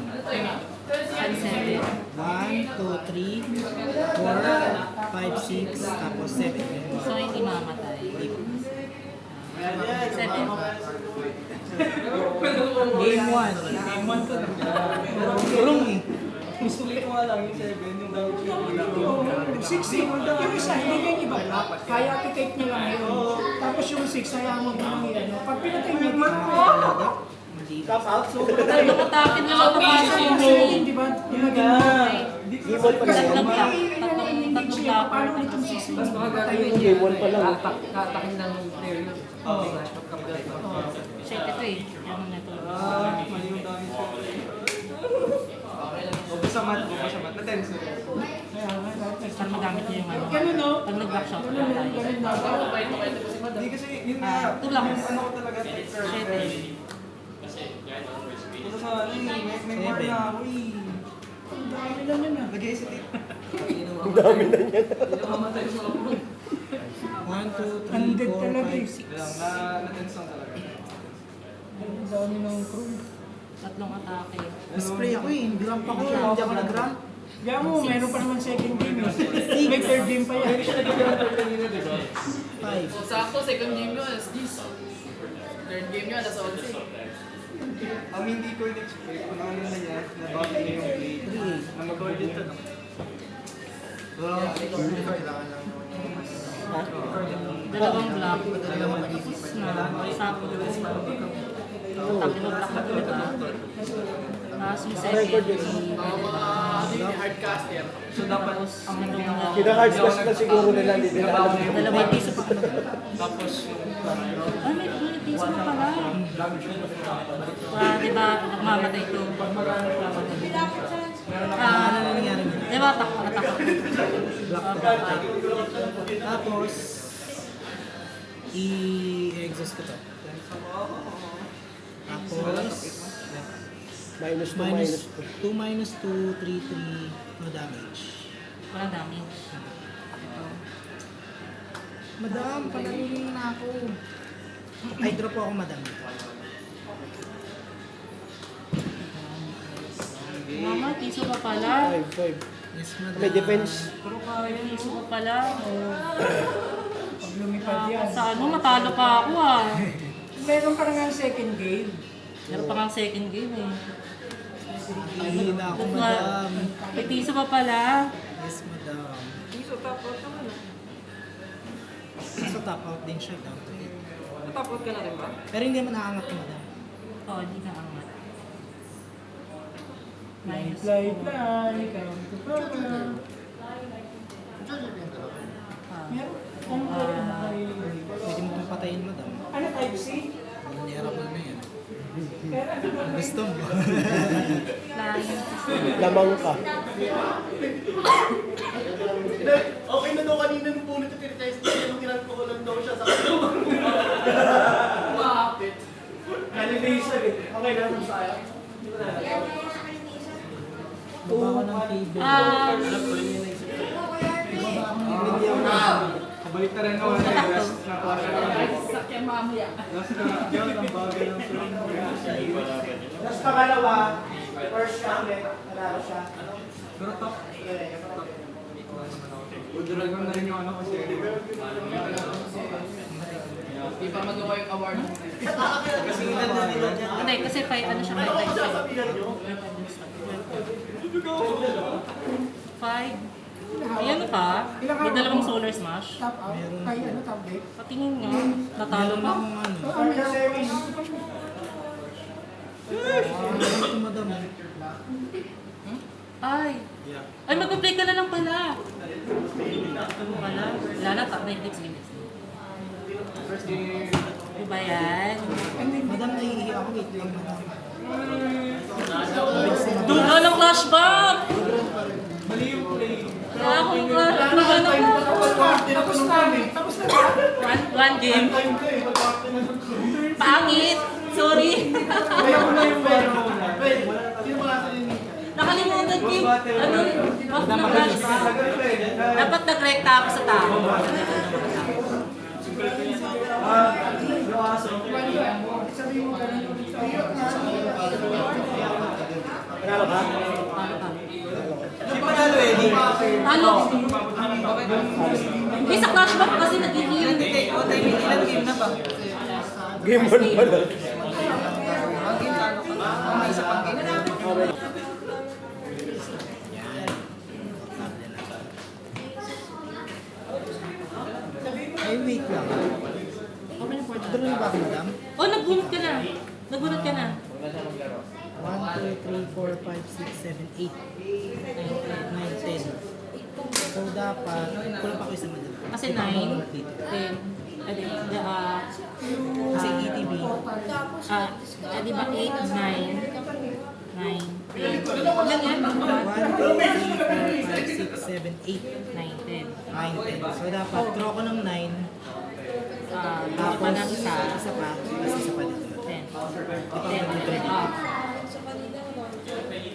7. 1, 2, 3, 4, 5, 6, tapos 7. So, hindi mamatay. 7. Game 1. Game 1 to. Tulong eh. Gusto ko nga lang yung 7, yung damage yung 6 eh. Yung isa, hindi niya iba. Kaya i-take niya lang yun. Tapos yung 6, hayaan mo lang yan. Pag pinatay niya, top out. So, Nakatakin lang ako kasi yung di ba? Ilagay mo. tatlong block. Tatlong block. Paano ulit yung 6? mas makagagawin yung game 1 pa lang. Katakin ng player yun. Flashback ka ba? Shit, ito eh. Ano na ito? Mali yung damage ko. Bubo sa mat. Na-tense na. Para magamit niya yung ano. Ganun no? Pag nag-block shot, Ganun wala tayo. na. Hindi kasi yun nga. Ito lang. Ano ko talaga. Shit eh. Ito sa ano eh. May more na ako eh. Ang dami lang yun ah. Nag-hesitate. Ang dami na yan. Hindi na mamatay sa kapag. 1, 2, 3, Undead 4, talaga 5, eh. 6. Na-tense lang talaga. Ang dami ng crew. Tatlong atake. Spray ako eh. Gramp ako. Hindi ako nag-gramp. Kaya mo, meron pa naman second game eh. May third game pa yan. 5. Sakto, second game nyo, alas 10. Third game nyo, alas 11. Ang hindi ko in-expect kung ano na yan, na-buff niya yung play. Na mag-hold dito. Kailangan lang Dalawang block. Tapos na. Sapo. block, ibablock mo, di ba? Tapos yung second, hardcaster. So dapat ang ano nga, Kina-hardcast na siguro nila, hindi nila alam. dalawang piso pa. tapos Ay, may piso pa pala. Di ba, nagmamatay ito. Ano nangyari nila? Di ba, atak. Tapos, i-exhaust ko to. Tapos, Minus 2, minus minus 2. 2 minus 2, 3, 3, no damage. Walang damage. Madam, palalunin na ako. Ay, drop po ako, madam. Mama, piso pa pala. 5, 5. Yes, madam. May defense. Pero kaya, piso pa pala. Pag lumipad yan. Sa ano, matalo pa ako ah. Meron ka na nga second game. Meron pa nga second game eh. Ay, na ako, madam. May piso pa pala. Yes, madam. Piso tapos naman ah. So, top out din siya, down to 8. Natapot ka na rin ba? Pero hindi naman nakaangat ko, madam. Oo, hindi na angat. Minus Fly, 4. count to power. Meron? Pwede mo kong patayin, madam. Ano type C? Vulnerable na yan. Pero ano ba? Gusto mo? Flying. Lamang ka. Okay na daw kanina nung punit at tinitest niya nung kinalpo ko lang daw siya sa kanya. Umapit. Elevation eh. Okay na kung sa'yo. Baba ko ng table. kabalik na rin ako na rest na klase. Last na yun, ang bagay ng swing. Tapos pangalawa, first ulit, nanalo siya. Pero top. Dragon na rin yung ano kasi. Di pa magawa yung award. Kasi ilan na nila dyan. Hindi, kasi ano siya, 5 times 5. Ayan pa. May dalawang solar smash. Top out? Ay, ano, top deck? Patingin nga. Natalo pa. Ang ano. Ano yung series? Ito, madam. Ay. Ay, mag-play ka na lang pala. Ano pala? Lala, top 96 minutes. Ano ba yan? Madam, naiihi ako. Wait lang, madam. Dulo ng flashback! Mali yung play. Wala akong flashback. Tapos namin. Tapos na ba? One game. Pangit! Sorry! Kaya ko na yung pera mo na. Sino mga sa inyo? Nakalimutan ko yung off ng flashback. Dapat nagrekta ako sa tao. Sabi mo ganun ulit. Nanalo ka? Hindi pa nalo eh. Ano? Hindi sa flashback kasi nag-heal. Game 1 pa lang. Ay, wait lang. Draw na ba ako, madam? Oh, nagbunot ka na. Nagbunot ka na. 1, 2, 3, 4, 5, 6, 7, 8, 9, 10. So, dapat, kulang pa ko isa, madam. Kasi 9, 10, Kasi ETB. di ba 8, 9, 10. Ilan yan? 1, 2, 3, 4, 5, 6, 7, 8, 9, 10. 9, 10. So, dapat, draw ko ng 9. Tapos, pa ng isa. Isa pa. Tapos isa pa dito. 10. Ito 10. ang ready.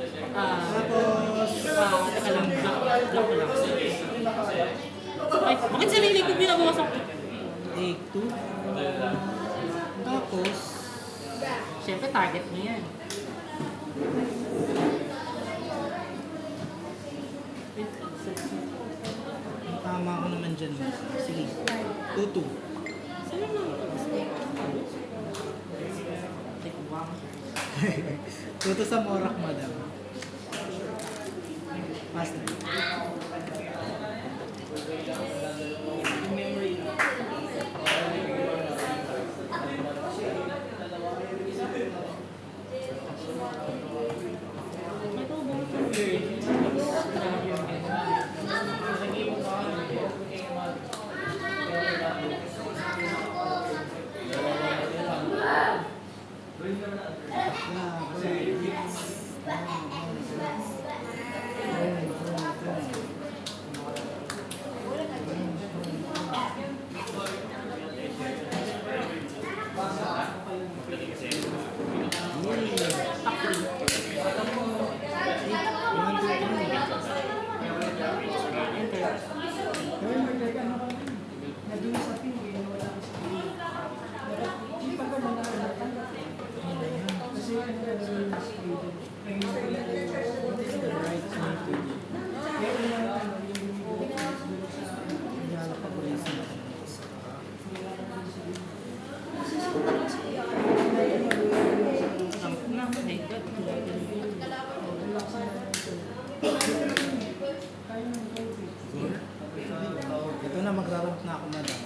Teka lang. Block ko lang. Ay, bakit sarili ko binabawasan ko? Take 2. Tapos, Siyempre, target mo yan. ang tama ko naman dyan. Sige. 2-2. Sino na? Tikwang. 2-2 sa Morak, madam. Pass na. Nandun sa team, wala ka sa team. Di pa ka mga natanggap. Kasi ano ka naging sa team. What is the right thing to do? Kaya ano yung Hiyala pa police na. Ito na, magraramp na ako, madam.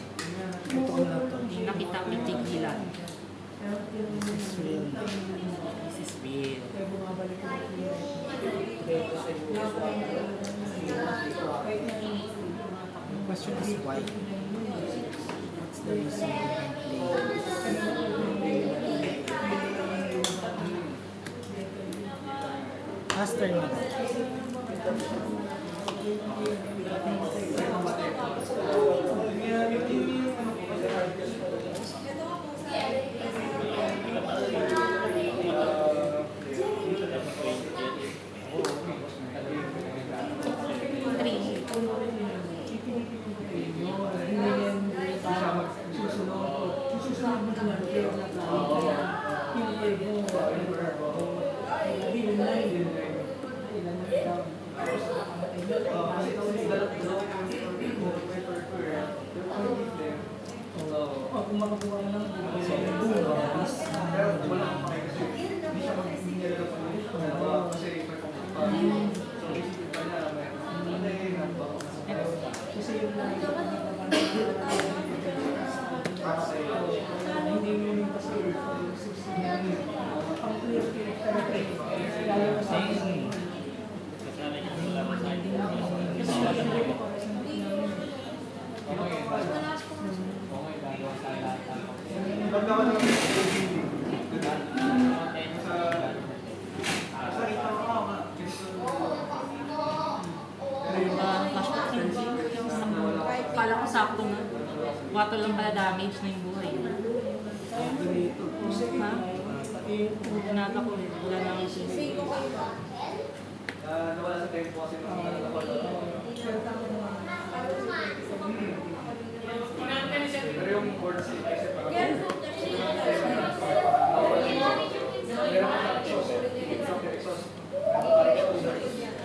Totoo na to. Nakita ko yung tigilan. This is real na. This is real. The question is why? What's the reason behind playing? Last turn, madam. kung makakuha ka ng kasi yung hindi mo yung kasi pang clear lalo na sa Kala ko sakto na. Wato lang pala damage na yung buhay. Ha? Nata ko eh. Wala na akong sisi. Nawala sa tempo kasi pero yung board seat kasi parang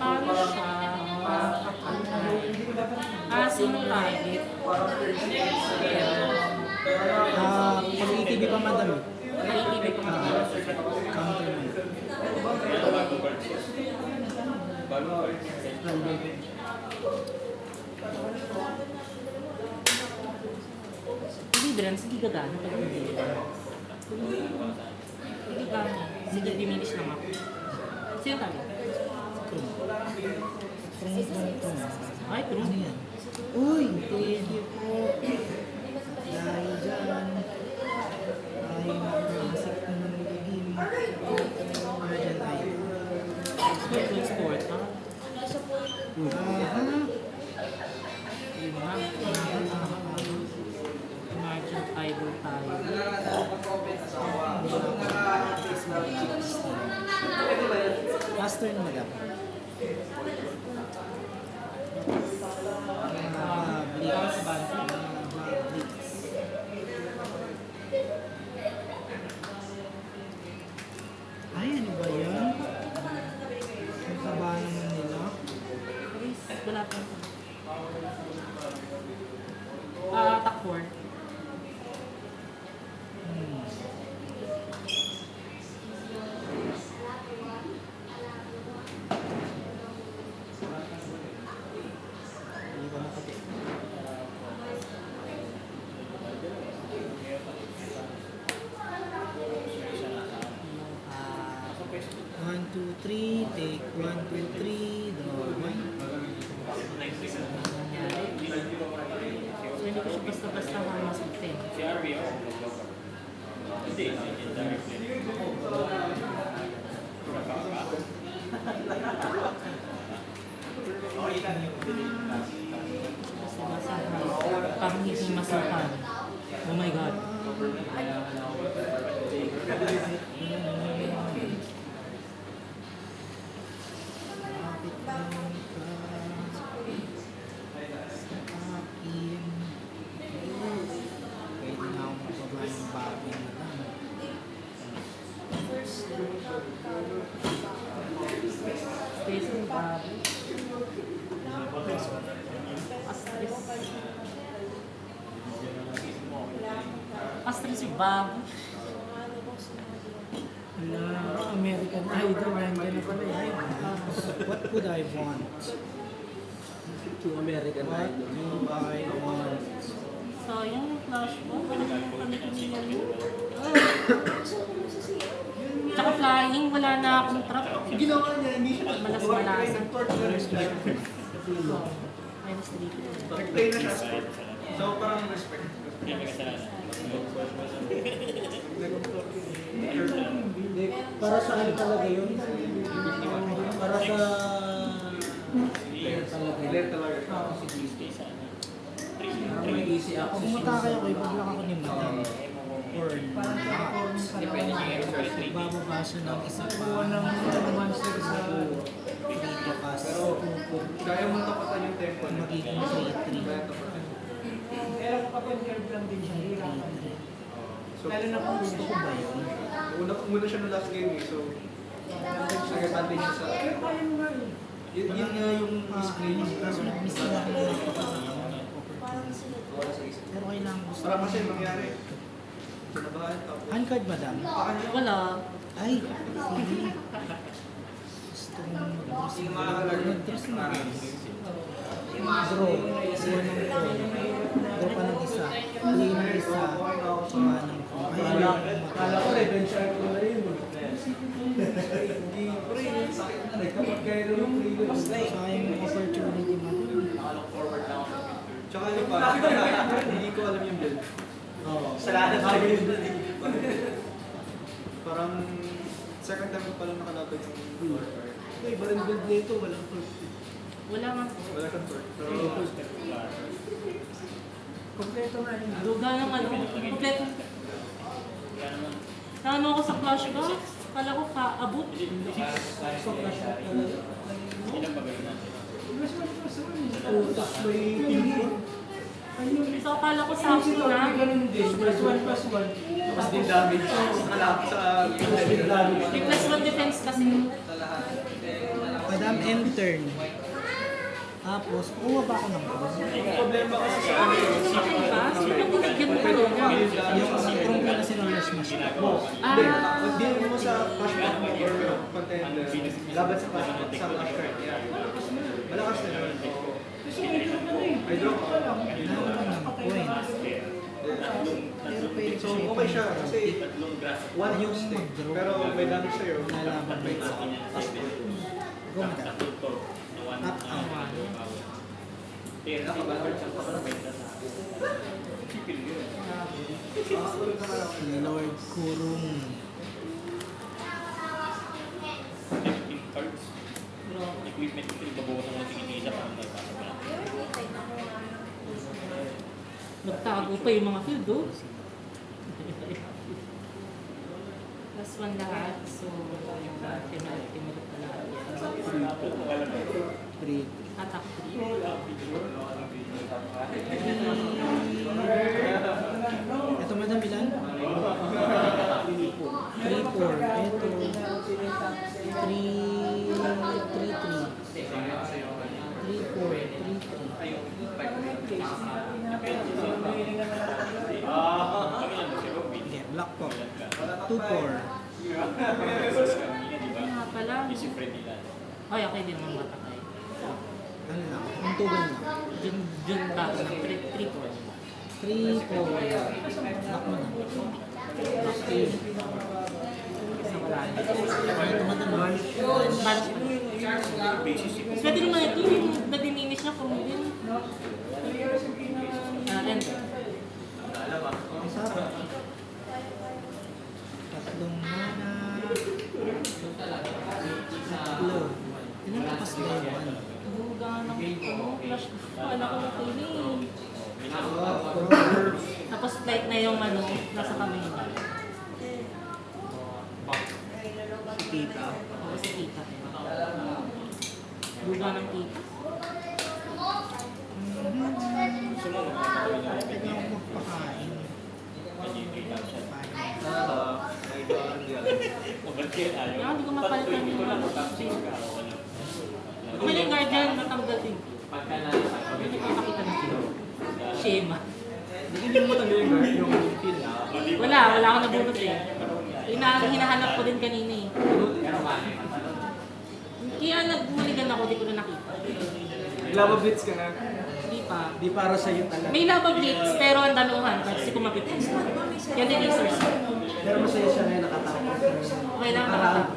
Paano siya? Sino target? Pag-ITV pa, madam. ATV ko nga. Counter mo. Hindi balance, hindi gagana pag hindi. Hindi gagana. Sige, diminish lang ako. Sino target? Ay, true. Ano yan? Uy! Thank you po. Dahil dyan. Ay, nakakasik ko ng nagiging. Dyan ay. Good sport, ha? Aha. Yun nga. Imagine idol tayo. Last turn, madam. Blitz. Blitz. Ay, ano ba yan? Ang taba naman nila. Wala pa. Attack 4. Hindi ko nakati. One, 2, 3. Take 1, 2, 3. Draw 1. So, hindi ko siya basta-basta hamasukin. Si RV ako. Hindi. Legendary player. Basta-basta parang hindi masukan. Oh my God. Lapit lang ka sa akin. Pwede na akong mababa yung bagay na lang. Stacey Bobby. Astris. Astris si Bobby. Wala, American Idol, nandiyan na pala yun. What would I want? To American What Idol. do I want? Sayang yung flash ko. Wala naman kami kumiyal yun. Tsaka flying, wala na akong trap. Ginawa niya, hindi siya Malas-malasan. First year. Minus 3. Nag-play na siya. So parang respect. Kaya may kasalanan. Hindi, para sa ano talaga yun? Para sa... Player talaga. Player talaga. Parang may easy ako. Pumunta kayo kay Pablo ako ni Madam. Or Depende siya yung first three. bababa siya ng isa pa. Kuha ng monster sa... Dito kas. Pero kaya mong tapatan yung tempo. Magiging 3-3. Kaya tapatan. Pero kapag curve lang din siya, hirapan din. So, Lalo na kung Gusto ko ba yun? una siya no last game eh. So, nag-advantage siya sa... Pero kaya mo nga eh. Yun nga yung screen. Kaso nag-miss na ako ng Wala sa isip. pero kailangan gusto Para kasi mangyari. Sinabahan tapos. Handcard, madam? Wala. Ay, sige. Gusto ko mag-dress. Yung mga kalag. Mag-dress na. Draw. Kuha ng call. Draw pa ng isa. Play ng isa. Kuha ng call. Kala ko revenge arc ko na yun. Hindi, pre. Kapag kayo yung freedom. Sayang yung opportunity mo. Tsaka yung pa, hindi ko alam yung build. Oo. Salamat sa Parang second time ko pala nakalaban yung warfare. Uy, iba rin build nito. Walang first. Wala nga. Wala kang torque. Pero Kompleto nga yun. Duga naman. Kompleto. Naano ako sa flash ba? Kala ko kaabot. Ilang pa gano'n natin? Oh, tapos may pinto. So akala ko sa akin na. Ganun din. +1 +1. mas din damage sa lahat sa May +1 defense kasi. Madam, end turn. Tapos, kuha ba ako ng call? problema kasi sa ano yun. Diba? Sino ko nagyan pa rin? Yung strong ko na sinurage smash ko. Hindi, hindi mo sa flash back mo or contender, laban sa flash back sa flash card. Yeah. Malakas na naman. I drop ako. Kailangan ko ng point. Pero pwede ko So, siya okay siya kasi one Yung use eh. mag-draw. Pero may damage sa'yo. Lalaban ba ito? Go, madam. Up ang Pero nakabalance siya pa parang may nasa. Lord Kurung. 17 cards. Equipment ko rin babawasan mo tingin isa parang may pasok na. Nagtago pa yung mga field, oh. +1 lahat. So, yung tinulot na lahat yan. 3. Attack 3. Ito, madam, ilan? 3, 4. Ito. 3, 4. Hindi, black po. 2, 4. Nga pala. Si Fred nila. Ay, okay din naman matakay. Ano lang? Ang tugon lang. Jun ba? 3-4. 3, 4. Black mo na. Black 3. Isang Balance pa. Pwede naman ito yung na-diminish na kung din. Enter. Tatlong mana. Tatlo. Tinapas na yung Buga ng flash. Wala ko na pili. Tapos light na yung ano, nasa kamay niya. tita. Oo, si tita. Buga ng tita. Pwede ako magpakain. Kaya hindi ko mapalitan yung ano. Okay na yung guardian, natanggal din. Hindi ko makita na sila. Shema. Hindi mo matanggal yung feel. Wala akong nabunot eh. Hinahanap ko din kanina eh. Kaya nagmuligan ako, di ko na nakita. Lava blitz ka na. Hindi pa. Di para sa iyo talaga. May lava blitz, pero ang dami kong hand kasi ko mapipins. Yan din resource. Pero masaya siya ngayon nakatapos. Okay lang nakatap.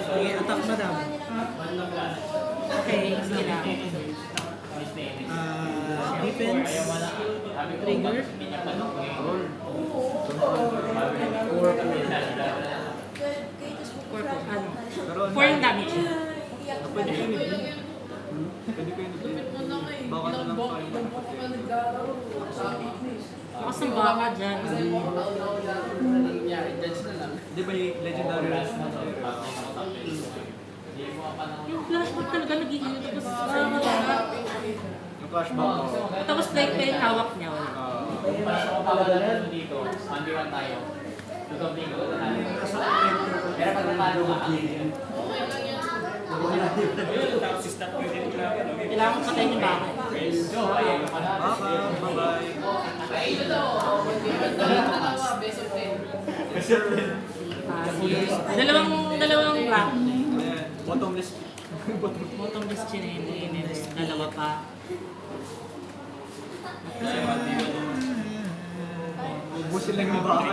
Okay, attack madam. Okay, sige na. Defense. Trigger. Ano? 4 yung damage. Pwede kayo nag-blitz. Pwede kayo nag-blitz. Baka na lang kayo Bakas ng baka dyan. Di ba yung legendary rush na Yung flashback talaga nag-heal. yung flashback mo? Tapos like pa yung hawak niya. Wala. Dito, 1v1 tayo. Tutumpin ko na tayo. Pero pag napalo ka, Kailangan ko patayin yung baka. Bye-bye. Dalawang black. Ayan, bottomless. Bottom list chinene. Dalawa pa. Ubusin lang yung baka.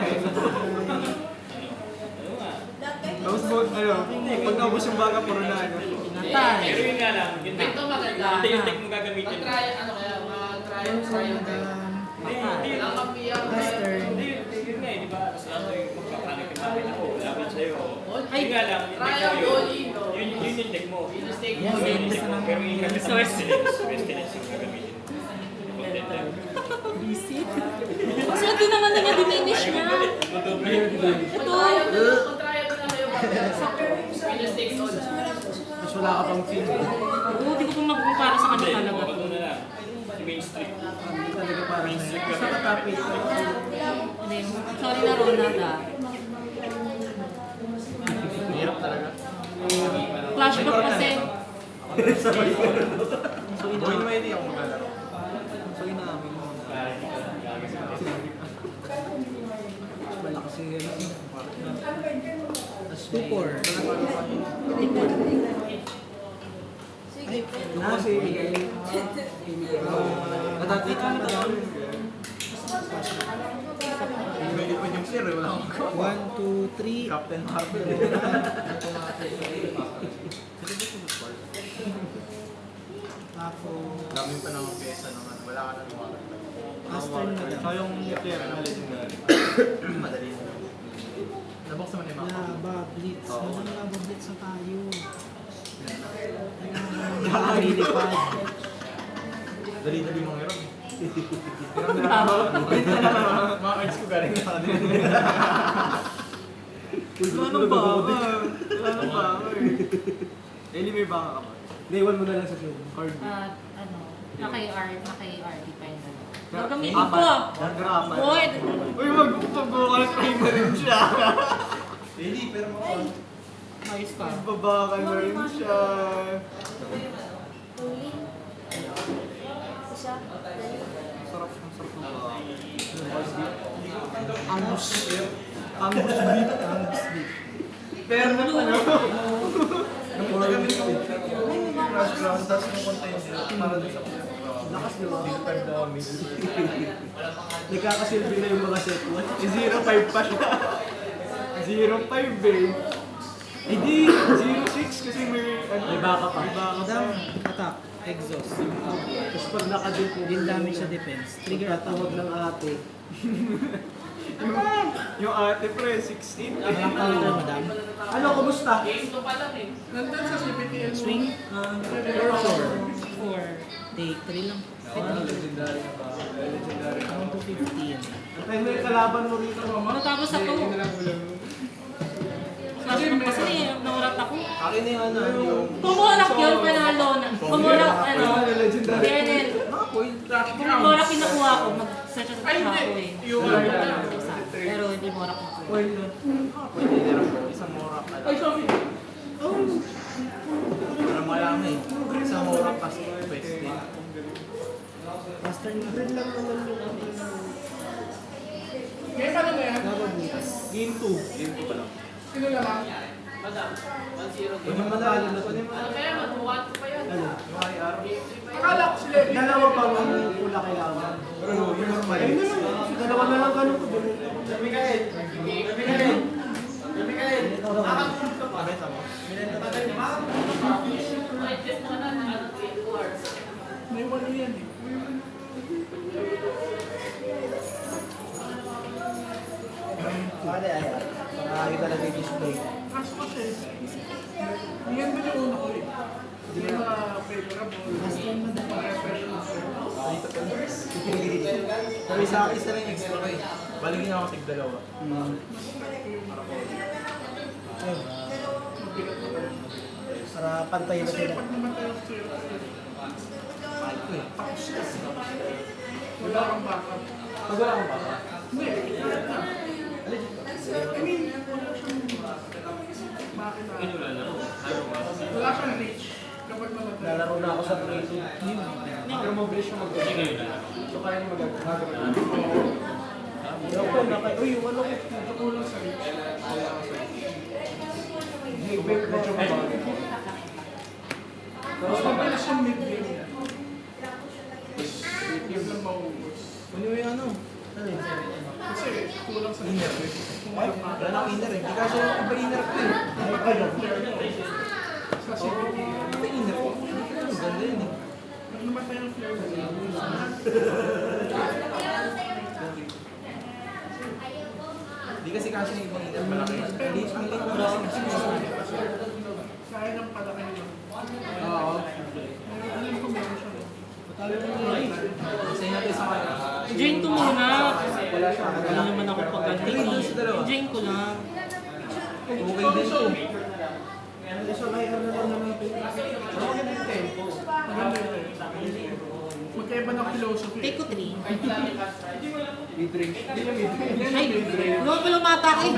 Tapos mo, pag naubos yung baka, puro na ano. Pinatay. Pero yun nga lang, yun na. ito maganda. Ito yung tech mo gagamitin. Mag-try, ano kaya, mag-try tayo. Hindi, yun nga eh, di ba? Kasi ano yung magkakanik yung natin ako, laban sa'yo. Yun nga lang, yung tech mo yun yung tech mo. Yun yung tech mo. Pero yung gamit ang pestilence yung gagamitin. Content lang. Kasi hindi naman nag-diminish niya. Ito. Mas wala ka pang feel. Hindi ko pa magkumpara sa kanya talaga. Wag mo na lang. Si Main Street. Hindi talaga parang sa katapit. Hindi, sorry na Ronald ah. Hirap talaga. Flashback kasi. So, inamin mo hindi ako maglalaro. So, inamin mo. Wala kasi ano. Stupor. Kasi, natatake ka na daw. Hindi pa yung sir, wala akong magawa. 1, 2, 3. Captain Marvel. Tapos, Dami pa naman pyesa naman. Wala ka na lumakas. Master madam. So, yung player na legendary. Madali na. Nabuksan mo na yung mga Lava Blitz. Madam Lava Blitz na tayo. dali-dali mong hirap. Mga cards ko galing sa kanila. Wala nang baka. Wala nang baka eh. Eli, may baka ka ba? Hindi, iwan mo na lang sa show. Card. Ano, naka-AR depende. Apat. Gagamitin ko. Apat. Boy, Uy, magpapabukal kayo na rin siya. Hindi, pero mga ayos pa. Babakal na rin siya. Sarap ng sarap ng baka. Angus. Angus beef. Angus beef. Pero ano? nagamit ko. Crash ground, tapos yung content para doon sa Lakas diba? Big damage. Nagkakasilbi na yung mga set 1. 0.5 pa siya. 0.5 eh. Hindi, 0.6 kasi may baka pa. Madam, attack, exhaust. Tapos pag nakadil po, Deal damage sa defense. Trigger attack. tawag ng ate. Yung ate pre, 16. Walang counter, madam. Ano, kumusta? Nandun sa CPTL mo. Swing, 4. Take 3 lang. Legendary na ba? Legendary. Count to 15. Antay mo yung kalaban mo rito. Matapos ako. Kasi nawalat ako. Akin na yung ano, yung... Kumurak yun, panalo na. Kumurak, ano. legendary. Daniel, kumurak kinukuha ko. Mag-search sa ako eh. Pero hindi morak nakuha. Isang morak. Ay, sorry. Para malami eh. Isang morak kasi pwede. Master na. Red lang naman yung Game pa na ba yan? Game 2. Game 2 pa lang. Sino lamang? Huwag yung matalo na to. Akala ko sila. Dalawa pa ang pula kailangan. Pero yung normal. Ayun na lang. Dalawa na lang ganun ko. May walo yan eh. Pare ay. Nakakita lang yung display. Kaso kasi, yan ba yung una ko eh? Hindi mga favorable. Sabi sa akin, isa lang yung extra eh. Baligin ako tig dalawa. Para pantay na Kasi sila. pag namatay ako sa'yo, tapos na. Wala kang backup. Pag wala akong baka. Hindi, ikat na. I mean, wala siyang... Bakit na? Wala siyang reach kapag namatay. Lalaro na ako sa play 2. Pero mabilis siya mag-go. So kaya niya mag-gagawin. Ako, uy, yung ano ko. Kulang sa reach. Medyo mabagay. Mas mabilis yung mid-game. Mid-game lang mauubos. Ano yung ano? Kasi kulang sa reach. Ay, wala na akong inner eh. Hindi kasi iba inner ko eh. Sa CPT. Iba inner ko. Ang ganda yun eh. Nung namatay ang flare na Hindi kasi kasi yung ibang inner malaki. Hindi, ang liit mo lang. kaya ng palaki nila. Oo. Alam ko meron siya. Kasi natin sa kanya. Drain ko muna. Wala siya. Wala naman ako pagganti. Drain doon sa dalawa. Drain ko lang. Okay din to. So kaya ano lang naman ito. Maganda yung tempo. Maganda yun. Magkaiba ng philosophy. Take ko 3. Mid-range. Hindi na mid-range. Ay, huwag pa lumata ka eh.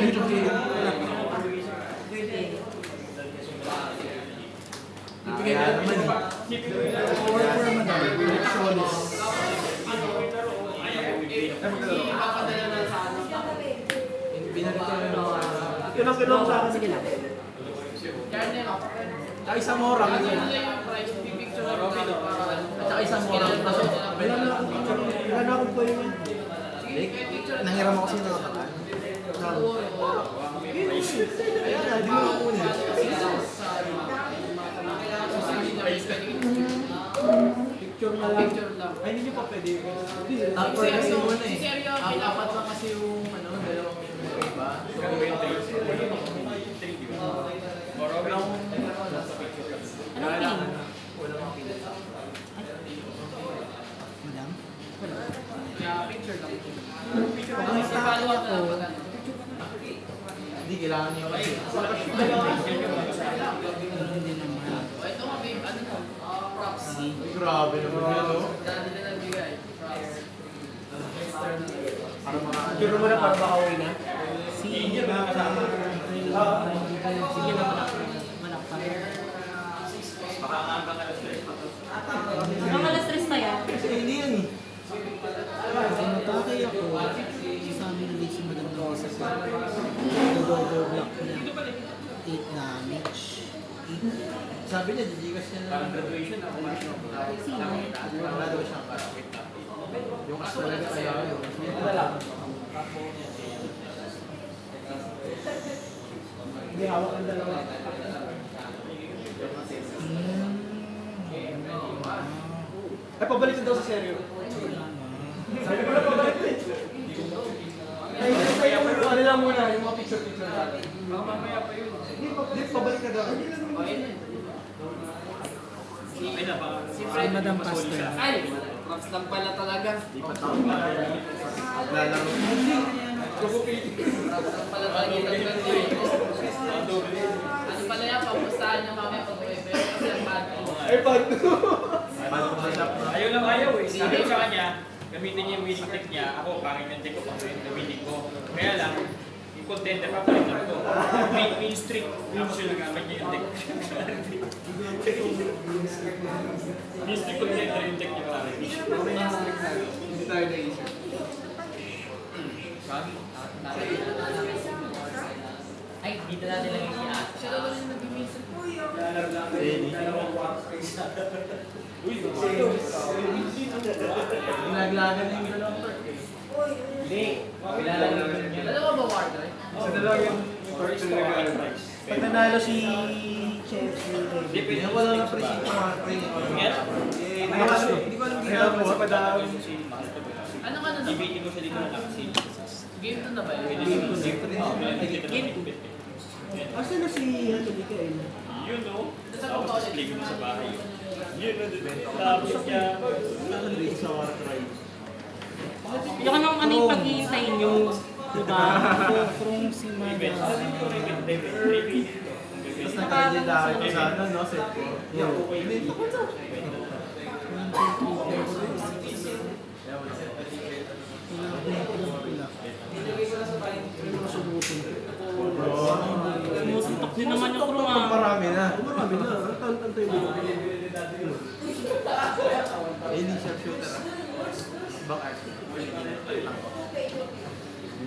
Ibigay na naman eh. Binalik ko yung mga... Yun ang kilong sa akin. Sige lang. Tsaka isang morak. At saka isang morak. Wala na akong po yun. Nanghiram ako sa'yo nakakatan. Ayun na, di mo ako kunin. Picture na lang. Ay, hindi nyo pa pwede. Tapos kasi muna eh. Ang apat lang kasi yung ano, dalawang iba. So, yung 3. Anong pin? Wala akong pin. Madam? Ang stake ako. Hindi, kailangan nyo kasi. Hindi naman. Ay, grabe naman yun, no? Para mga... Picture mo na para makauwi na. Sige naman ako. Malakpan. Ang alas 3 tayo. Kasi hindi yan eh. Kasi natake ako. Sabi na si Madam na sa double block niya. 8 damage. Sabi niya, didigas niya na graduation na kung ano. Wala daw siyang wait lang. Yung kasi talaga kaya yun. Wala lang. may hawak ng dalawa. Ay, pabalik na daw sa seryo. Sabi ko na pabalik na eh. Ano lang muna, yung mga picture-picture natin. Baka mamaya pa yun. Hindi, pabalik na daw. Ay na, baka Si Fred. Madam Pastor. Ay, props lang pala talaga. Lalaro. Props lang pala talaga yung tatlo. Ano pala yan, papustahan niya mamaya pag-uwi. Pero kasi ang bad ko. Ay, pag. ayaw lang ayaw eh. Sabi ko sa kanya, gamitin niya yung winning deck niya. Ako, pangit yung deck ko, pang winning ko. Kaya lang, yung contender, papalitan ko. Main streak, yung siya nagamit niya yung deck. Main streak contender yung deck niya pare. Hindi tayo naisip. Ay, dito natin lang yung i-ask. Siya lang yung nag-minsan. Naglagan na yung dalawang part. Hindi. Dalawa ba Warner? Sa dalawa yung part na nag-ano. Pag nanalo si Chelsea, Wala na present yung mga training. Hindi ko alam ginagawa sa padaan. Ano ka na daw? Ibitin mo siya dito na lang. Game 2 na ba yun? Game 2. Asa na si Mikael? Yun no? Tapos play mo sa bahay yun. Yun no? Tapos niya. Yung ano yung paghihintay nyo. Diba? From si Event. Madam. Ano ito? Event. Tapos nakaganda ako sa ano, no? Set ko. Sumusuntok din naman yung crew ah. Marami na. Marami na. Tantay mo. Hindi siya shooter. Back art.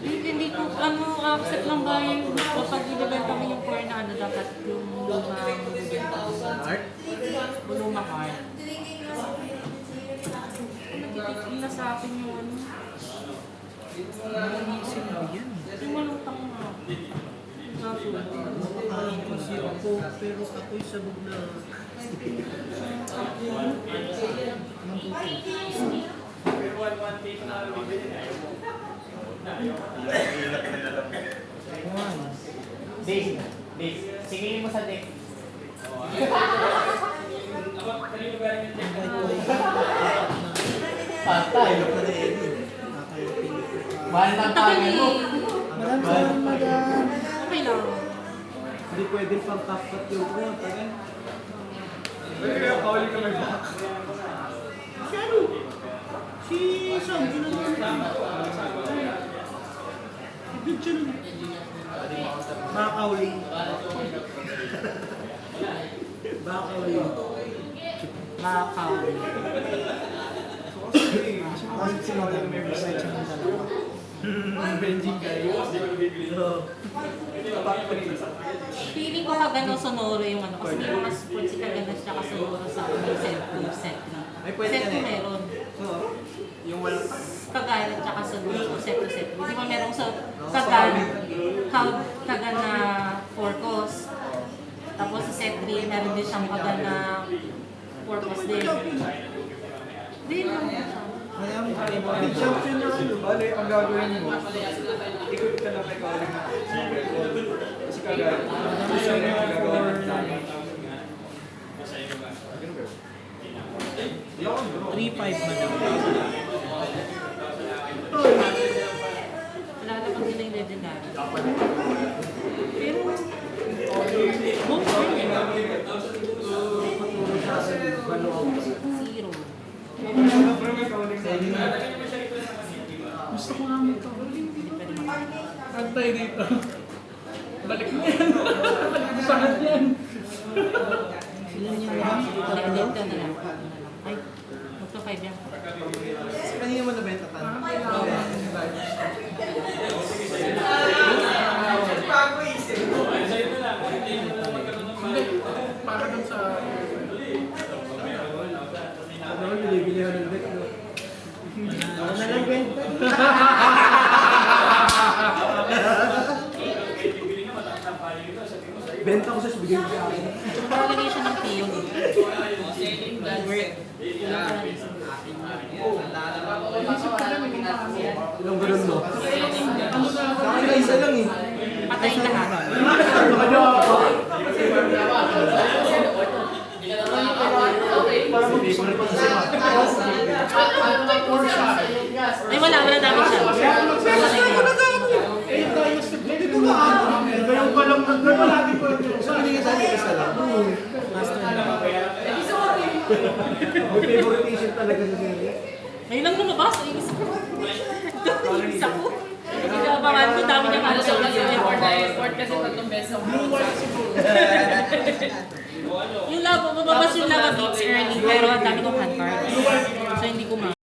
Hindi ko, accept lang ba yung kapag inibenta mo yung core na ano, dapat yung lumang Art? bulumang art. Nagtitigil na sa akin yung ano. Naisip mo yan. Yung malutang na. Kumakain kasi ako, pero ako'y sabog na. Pero one day na bibili na ayaw mo. Base. Singilin mo sa deck. Ako, kanino galing yung deck? Patay. Mahal ng pangin mo. Madam, saan madam? Okay lang. Hindi pwedeng pang top-cut yung ko. Kaya kauli ka mag-back. Si Sam, ginagawa. Good siya nun. Makakauli. Makakauli. Makakaw. Bakit si Madam may side siya ng dalawa? Benjing kayo. Feeling ko Kagano Sonoro yung ano, kasi may mga sports si Kagano siya Sonoro sa set 2, set 3. Ay, pwede Set yan 2 eh. meron. Yung walang Kagano at Sonoro, set 2, set 3. Di ba merong sa Kagana Porcos. Tapos sa set 3, meron din siyang Kagana Porcos din. Di lang siya. Kaya mo big champion na ano. Bale, ang gagawin mo, ikot ka lang kay kauli na. Kasi kagaya. Gusto niya yung gagawa ng plano. 3-5 madam. Lalapag nila yung legendary. Pero, both zero. Gusto ko nga ito. Hindi pwede makakita. Antay dito. Balik mo yan. Balik mo sa yan. Ilan yung madam? Balik ka na lang. Ay, magka 5 yan. Kanina mo nabenta ka. Para dun sa... Ano, binibili ako ng deck. Ako na lang benta. Bibili nga mataas ang value nito. Sabi ko, Benta ko sa bigay niya ako. Nakalagay siya ng piyon. Ilang ganun mo? Sa akin na isa lang eh. Patayin lahat. Para mag-gusto na pag-isip. Ay, wala namin siya. Patay na. Ngayon pa lang naglalagi ko ito. So, hindi ka tayo isa lang. Master na. May favoritism talaga sa sila. Ngayon lang lumabas. Inis ko. Inis ako. Inabangan ko, dami niya kala sa Effort kasi 3 beses ang Yung lava, mababas yung lava beats early, pero ang dami kong hand cards. So hindi ko ma.